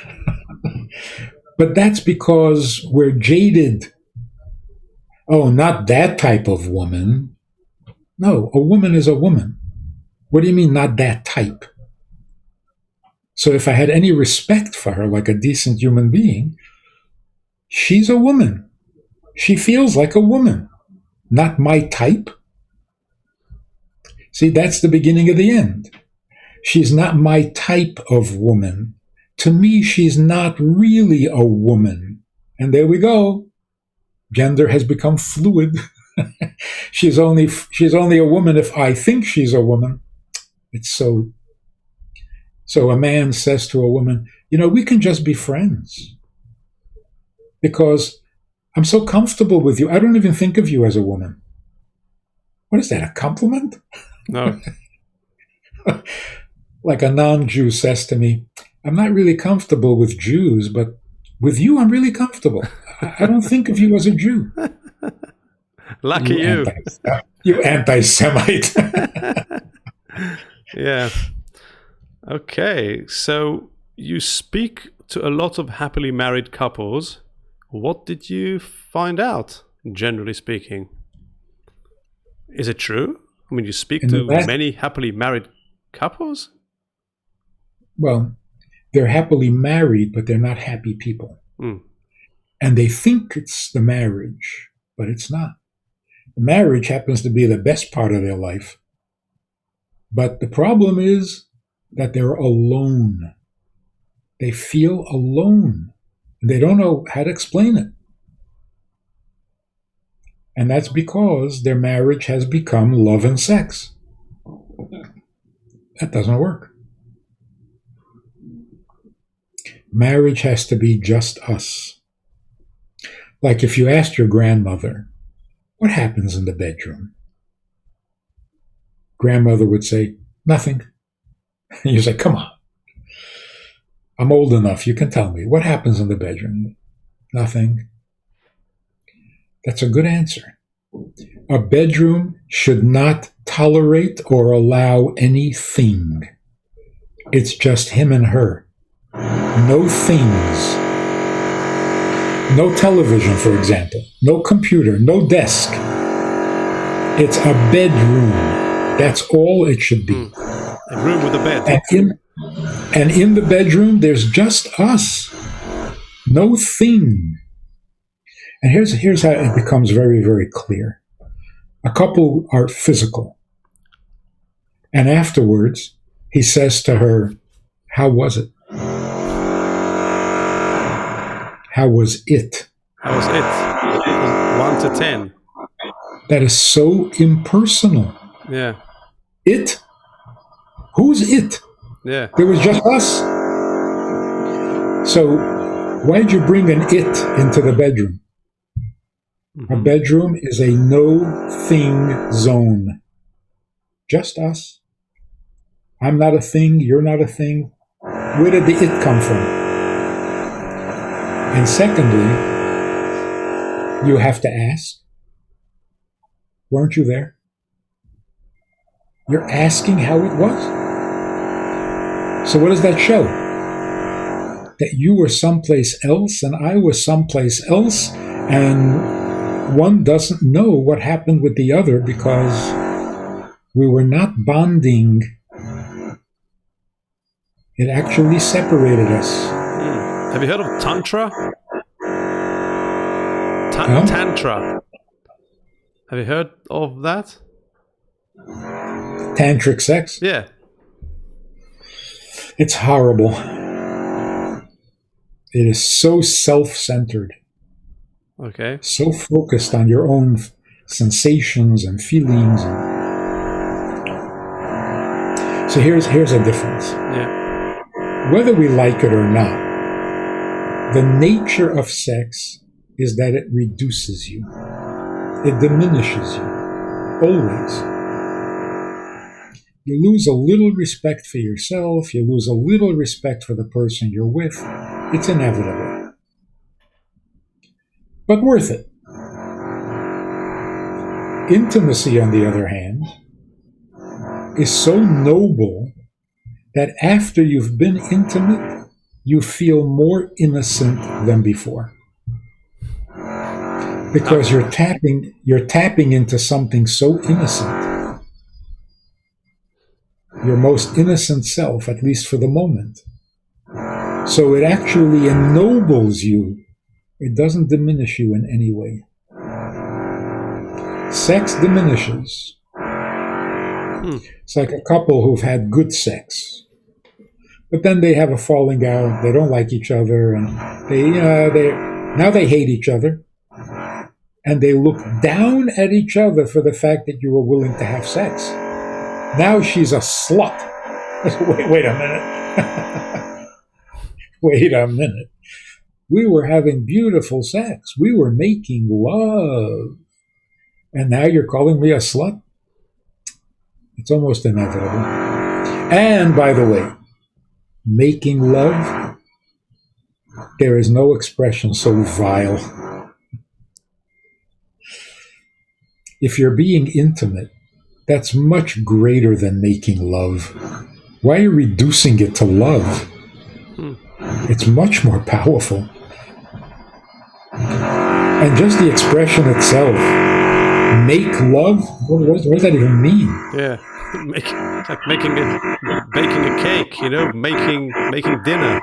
But that's because we're jaded. Oh, not that type of woman. No, a woman is a woman. What do you mean, not that type? So if I had any respect for her, like a decent human being, she's a woman. She feels like a woman, not my type. See, that's the beginning of the end. She's not my type of woman. To me, she's not really a woman. And there we go. Gender has become fluid. She's only a woman if I think she's a woman. It's so a man says to a woman, we can just be friends because I'm so comfortable with you. I don't even think of you as a woman. What is that, a compliment? No. Like a non-Jew says to me, I'm not really comfortable with Jews, but with you, I'm really comfortable. I don't think of you as a Jew. Lucky you. You anti-Semite. Yeah. Okay, so you speak to a lot of happily married couples. What did you find out, generally speaking? Is it true? I mean, you speak to many happily married couples? Well, they're happily married, but they're not happy people. Mm. And they think it's the marriage, but it's not. The marriage happens to be the best part of their life. But the problem is that they're alone. They feel alone. They don't know how to explain it. And that's because their marriage has become love and sex. That doesn't work. Marriage has to be just us. Like if you asked your grandmother, what happens in the bedroom? Grandmother would say, nothing. And you say, come on. I'm old enough. You can tell me. What happens in the bedroom? Nothing. That's a good answer. A bedroom should not tolerate or allow anything. It's just him and her. No things. No television, for example. No computer. No desk. It's a bedroom. That's all it should be. A room with a bed. And in the bedroom, there's just us. No thing. And here's how it becomes very, very clear. A couple are physical. And afterwards, he says to her, how was it? How was it? How was it? From 1 to 10. That is so impersonal. Yeah. It? Who's it? Yeah. There was just us. So why'd you bring an it into the bedroom? Mm-hmm. A bedroom is a no-thing zone. Just us. I'm not a thing. You're not a thing. Where did the it come from? And secondly, you have to ask, weren't you there? You're asking how it was? So what does that show? That you were someplace else and I was someplace else, and one doesn't know what happened with the other because we were not bonding. It actually separated us. Have you heard of Tantra? Tantra. Have you heard of that? Tantric sex? Yeah. It's horrible. It is so self-centered, Okay. so focused on your own sensations and feelings. So here's a difference. Yeah. Whether we like it or not, the nature of sex is that it reduces you. It diminishes you. Always. You lose a little respect for yourself. You lose a little respect for the person you're with. It's inevitable. But worth it. Intimacy, on the other hand, is so noble that after you've been intimate, you feel more innocent than before. Because you're tapping into something so innocent. Your most innocent self, at least for the moment. So it actually ennobles you. It doesn't diminish you in any way. Sex diminishes. It's like a couple who've had good sex, but then they have a falling out. They don't like each other, and they hate each other, and they look down at each other for the fact that you were willing to have sex. Now she's a slut. Wait a minute. Wait a minute. We were having beautiful sex. We were making love. And now you're calling me a slut? It's almost inevitable. And by the way, making love, there is no expression so vile. If you're being intimate, that's much greater than making love. Why are you reducing it to love? It's much more powerful. And just the expression itself, make love, what does that even mean? Yeah. It's like baking a cake, making dinner.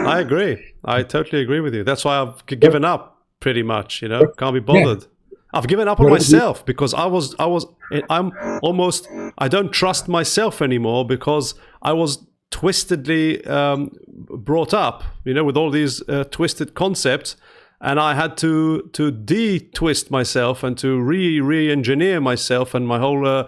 I agree. I totally agree with you. That's why I've given up pretty much, can't be bothered. Yeah. I've given up on myself because I don't trust myself anymore because I was twistedly brought up, with all these twisted concepts, and I had to de-twist myself and to re-engineer myself and my whole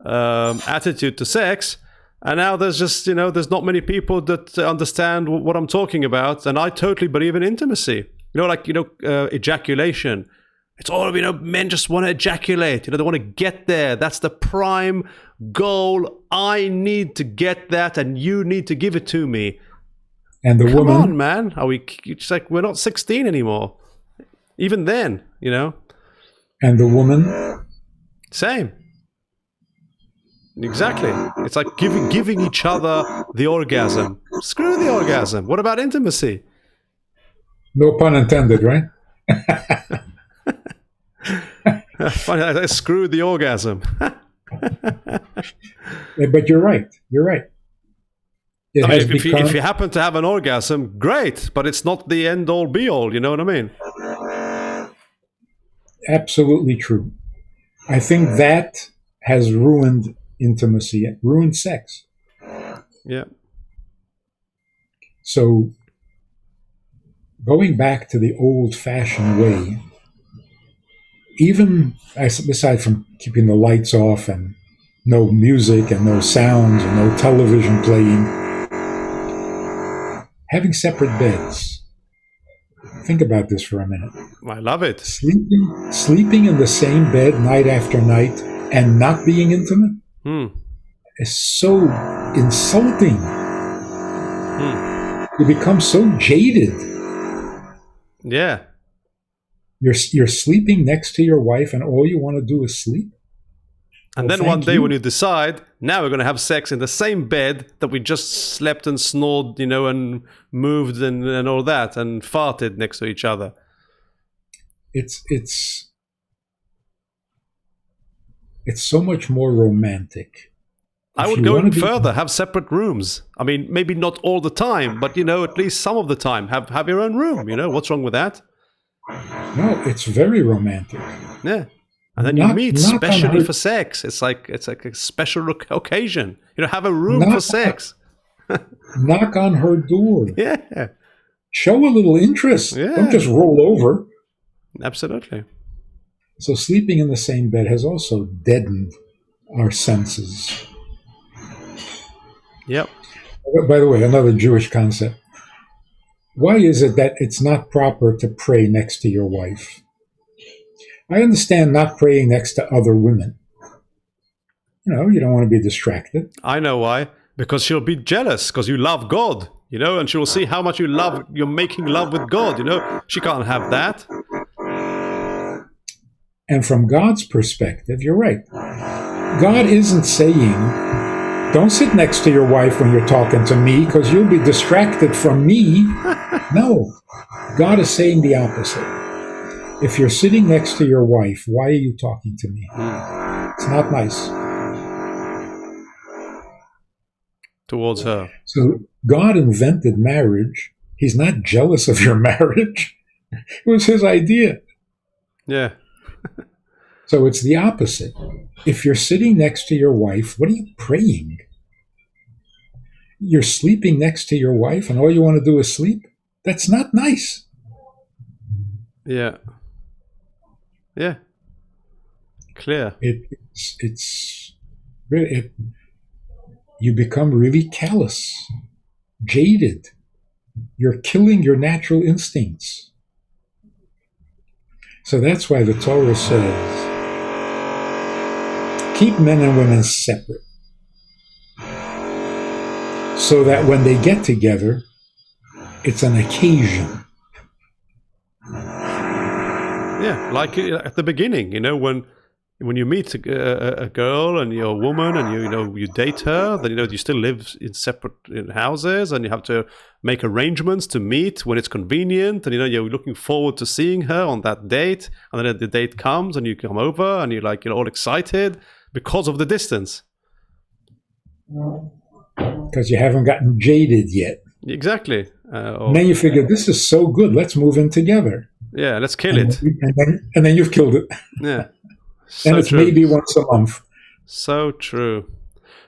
attitude to sex. And now there's just, there's not many people that understand what I'm talking about, and I totally believe in intimacy. Ejaculation. It's all, men just want to ejaculate. They want to get there. That's the prime goal. I need to get that, and you need to give it to me. And the woman, come on, man. It's like we're not 16 anymore. Even then, And the woman, same. Exactly. It's like giving each other the orgasm. Screw the orgasm. What about intimacy? No pun intended, right? Funny, I screwed the orgasm. But you're right. You're right. If you happen to have an orgasm, great, but it's not the end all be all. You know what I mean? Absolutely true. I think that has ruined intimacy, ruined sex. Yeah. So going back to the old-fashioned way, even aside from keeping the lights off and no music and no sounds and no television playing, having separate beds. Think about this for a minute. I love it. Sleeping in the same bed night after night and not being intimate is so insulting. You become so jaded. Yeah. You're sleeping next to your wife and all you want to do is sleep? And then one day when you decide, now we're going to have sex in the same bed that we just slept and snored, and moved and all that and farted next to each other. It's so much more romantic. I would go even further, have separate rooms. I mean, maybe not all the time, but, at least some of the time, have your own room. What's wrong with that? No, it's very romantic. Yeah. And then you meet specially for sex. It's like a special occasion. Have a room for sex. Knock on her door. Yeah. Show a little interest. Yeah. Don't just roll over. Absolutely. So sleeping in the same bed has also deadened our senses. Yep. By the way, another Jewish concept. Why is it that it's not proper to pray next to your wife? I understand not praying next to other women. You don't want to be distracted. I know why. Because she'll be jealous because you love God, and she will see how much you're making love with God, She can't have that. And from God's perspective, you're right. God isn't saying, don't sit next to your wife when you're talking to me because you'll be distracted from me. No. God is saying the opposite. If you're sitting next to your wife, why are you talking to me? It's not nice. Towards her. So God invented marriage. He's not jealous of your marriage. It was his idea. Yeah. So it's the opposite. If you're sitting next to your wife, what are you praying? You're sleeping next to your wife and all you want to do is sleep? That's not nice. Yeah. Yeah. Clear. You become really callous, jaded. You're killing your natural instincts. So that's why the Torah says, keep men and women separate, so that when they get together, it's an occasion. Yeah, like at the beginning, when you meet a girl and you're a woman and you date her, then you still live in separate houses and you have to make arrangements to meet when it's convenient, and you're looking forward to seeing her on that date, and then the date comes and you come over and you're all excited because of the distance. Because you haven't gotten jaded yet. Exactly. And then you figure, this is so good, let's move in together. Yeah, let's kill it. And then you've killed it. Yeah. So and it's true. maybe once a month. So true.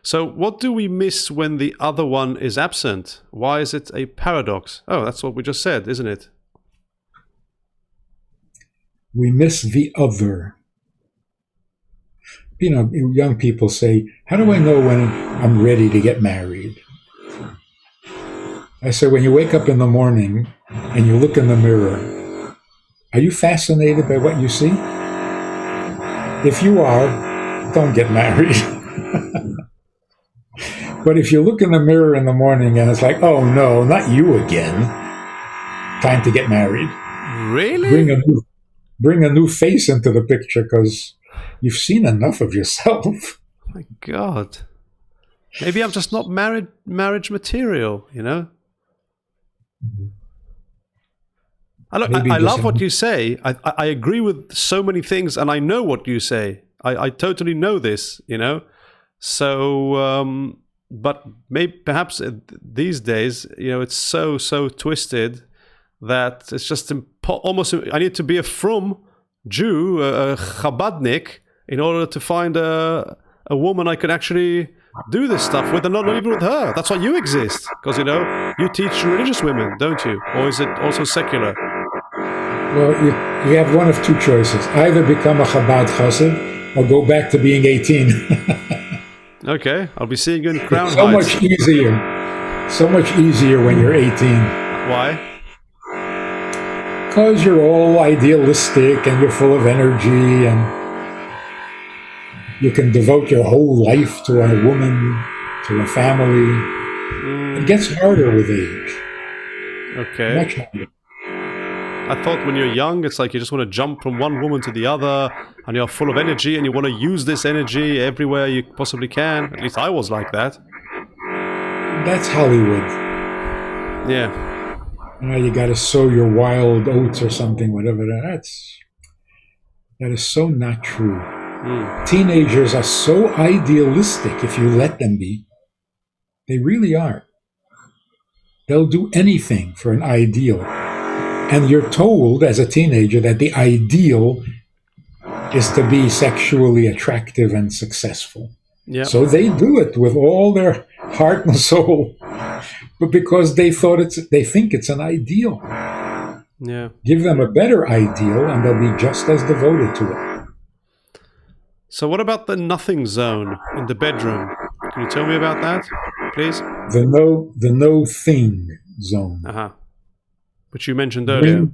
So what do we miss when the other one is absent? Why is it a paradox? Oh, that's what we just said, isn't it? We miss the other. Young people say, how do I know when I'm ready to get married? I say, when you wake up in the morning and you look in the mirror, are you fascinated by what you see? If you are, don't get married. But if you look in the mirror in the morning and it's like, oh no, not you again, time to get married. Really? Bring a new face into the picture because you've seen enough of yourself. Oh my God. Maybe I'm just not marriage material, I love what you say. I agree with so many things, and I know what you say. I totally know this, So, but perhaps these days, it's so twisted that it's just almost. I need to be a frum Jew, a Chabadnik, in order to find a woman I could actually do this stuff with, and not even with her. That's why you exist, because you teach religious women, don't you? Or is it also secular? Well, you have one of two choices. Either become a Chabad Chassid or go back to being 18. Okay, I'll be seeing you in Crown It's so Heights. much easier. So much easier when you're 18. Why? Because you're all idealistic and you're full of energy and you can devote your whole life to a woman, to a family. It gets harder with age. Okay. Much harder. I thought when you're young, it's like you just want to jump from one woman to the other, and you're full of energy, and you want to use this energy everywhere you possibly can. At least I was like that. That's Hollywood. Yeah. You got to sow your wild oats or something, whatever. That is so not true. Teenagers are so idealistic if you let them be. They really are. They'll do anything for an ideal. And you're told as a teenager that the ideal is to be sexually attractive and successful. Yep. So they do it with all their heart and soul. But because they think it's an ideal. Yeah. Give them a better ideal and they'll be just as devoted to it. So what about the nothing zone in the bedroom? Can you tell me about that, please? The no thing zone. Uh-huh. Which you mentioned earlier.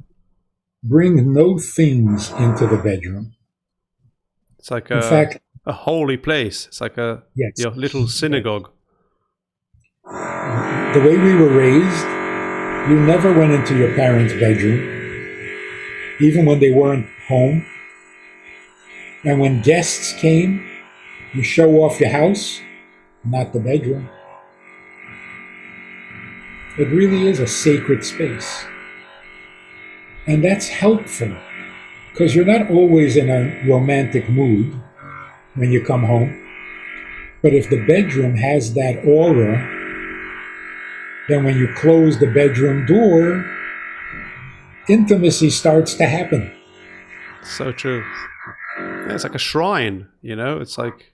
Bring no things into the bedroom. It's like in fact, a holy place. It's like your little synagogue. The way we were raised, you never went into your parents' bedroom, even when they weren't home. And when guests came, you show off your house, not the bedroom. It really is a sacred space. And that's helpful, because you're not always in a romantic mood when you come home. But if the bedroom has that aura, then when you close the bedroom door, intimacy starts to happen. So true. Yeah, it's like a shrine, It's like...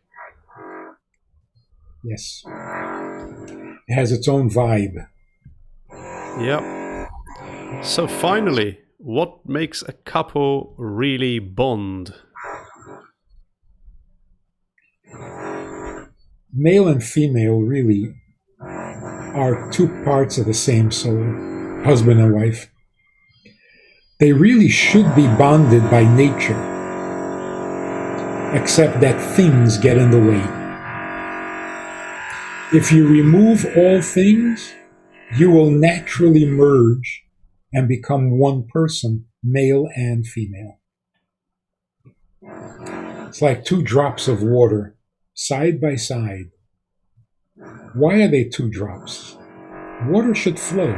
Yes. It has its own vibe. Yep. So finally, what makes a couple really bond? Male and female really are two parts of the same soul, husband and wife. They really should be bonded by nature, except that things get in the way. If you remove all things, you will naturally merge and become one person, male and female. It's like two drops of water, side by side. Why are they two drops? Water should flow.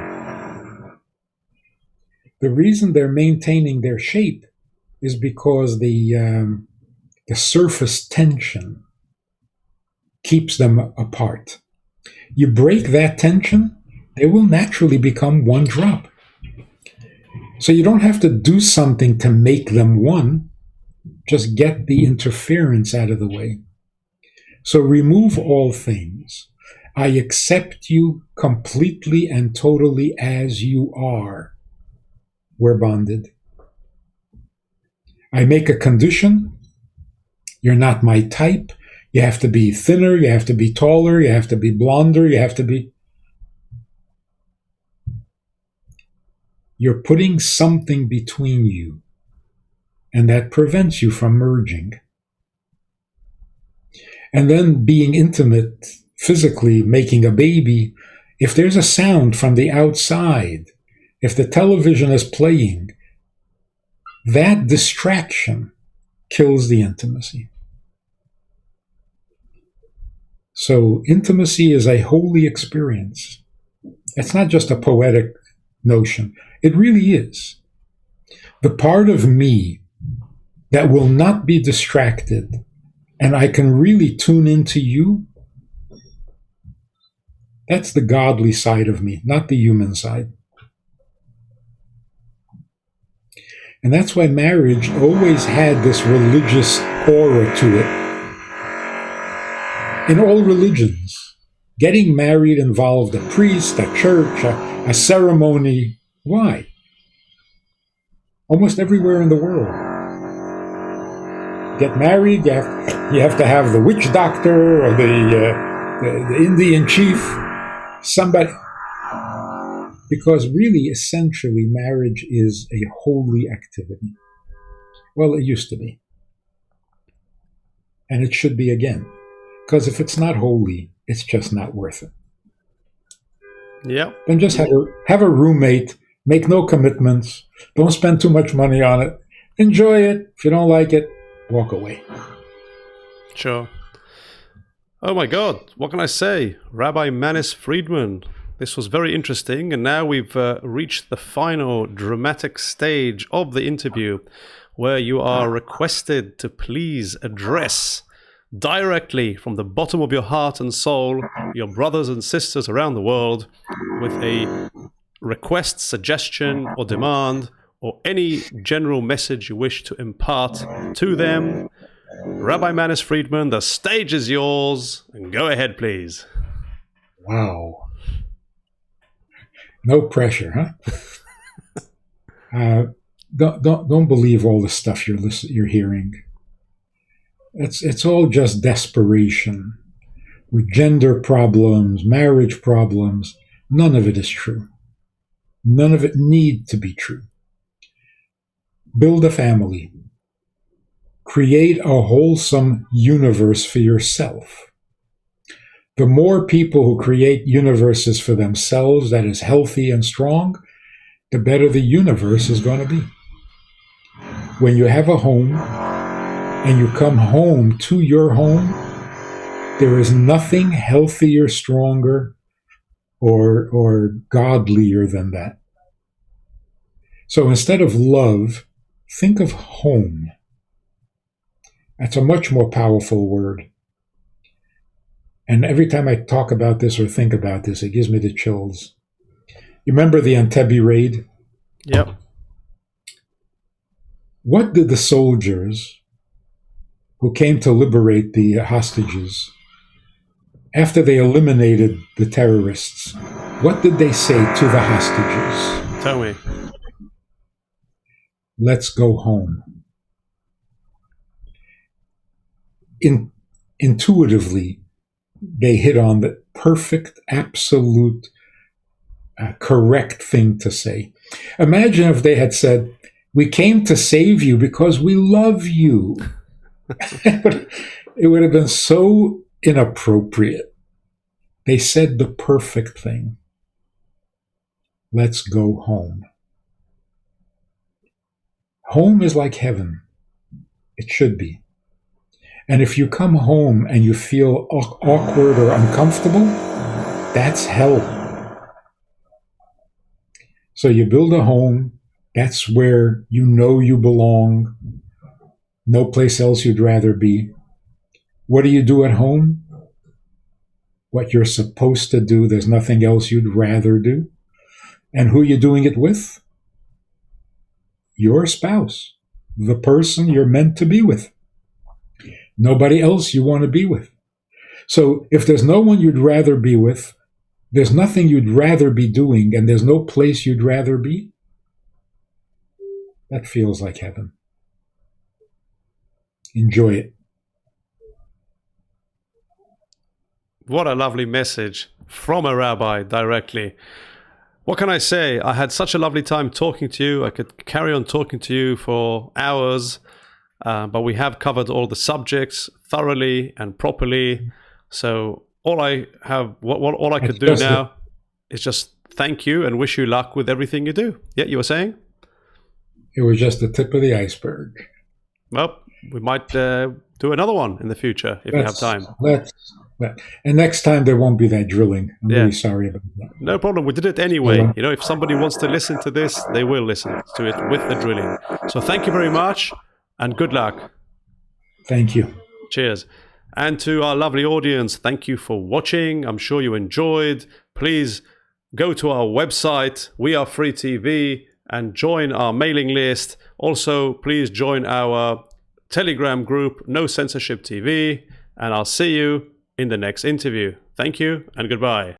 The reason they're maintaining their shape is because the surface tension keeps them apart. You break that tension, they will naturally become one drop. So you don't have to do something to make them one. Just get the interference out of the way. So remove all things. I accept you completely and totally as you are. We're bonded. I make a condition. You're not my type. You have to be thinner. You have to be taller. You have to be blonder. You have to be... You're putting something between you, and that prevents you from merging. And then being intimate, physically making a baby, if there's a sound from the outside, if the television is playing, that distraction kills the intimacy. So intimacy is a holy experience. It's not just a poetic notion. It really is. The part of me that will not be distracted and I can really tune into you, that's the godly side of me, not the human side. And that's why marriage always had this religious aura to it. In all religions, getting married involved a priest, a church, a ceremony. Why? Almost everywhere in the world. Get married, you have to have the witch doctor or the Indian chief, somebody. Because really, essentially, marriage is a holy activity. Well, it used to be. And it should be again. Because if it's not holy, it's just not worth it. Yeah. Then just have a roommate, make no commitments, don't spend too much money on it, enjoy it. If you don't like it, walk away. Sure. Oh my God, what can I say? Rabbi Manis Friedman. This was very interesting, and now we've reached the final dramatic stage of the interview, where you are requested to please address directly from the bottom of your heart and soul your brothers and sisters around the world with a request, suggestion, or demand, or any general message you wish to impart to them. Rabbi Manis Friedman, the stage is yours, and go ahead, please. Wow. No pressure, huh? Don't believe all the stuff you're hearing. It's all just desperation. With gender problems, marriage problems, none of it is true. None of it need to be true. Build a family. Create a wholesome universe for yourself. The more people who create universes for themselves that is healthy and strong, the better the universe is going to be. When you have a home and you come home to your home, there is nothing healthier, stronger, or godlier than that. So instead of love, think of home. That's a much more powerful word. And every time I talk about this or think about this, it gives me the chills. You remember the Entebbe raid? Yep. What did the soldiers who came to liberate the hostages, after they eliminated the terrorists, what did they say to the hostages? Tell me. Let's go home. Intuitively, they hit on the perfect, absolute, correct thing to say. Imagine if they had said, we came to save you because we love you. It would have been so inappropriate. They said the perfect thing. Let's go home. Home is like heaven. It should be. And if you come home and you feel awkward or uncomfortable, that's hell. So you build a home, that's where you know you belong, no place else you'd rather be. What do you do at home? What you're supposed to do, there's nothing else you'd rather do. And who you're doing it with? Your spouse, the person you're meant to be with. Nobody else you want to be with. So if there's no one you'd rather be with, there's nothing you'd rather be doing, and there's no place you'd rather be, that feels like heaven. Enjoy it. What a lovely message from a rabbi directly. What can I say? I had such a lovely time talking to you. I could carry on talking to you for hours, but we have covered all the subjects thoroughly and properly. So all I could do now is just thank you and wish you luck with everything you do. Yeah, you were saying? It was just the tip of the iceberg. Well, we might do another one in the future if we have time. And next time there won't be that drilling. I'm really sorry about that. No problem. We did it anyway. You know, if somebody wants to listen to this, they will listen to it with the drilling. So thank you very much and good luck. Thank you. Cheers. And to our lovely audience, thank you for watching. I'm sure you enjoyed. Please go to our website, We Are Free TV, and join our mailing list. Also, please join our Telegram group, No Censorship TV, and I'll see you in the next interview. Thank you and goodbye.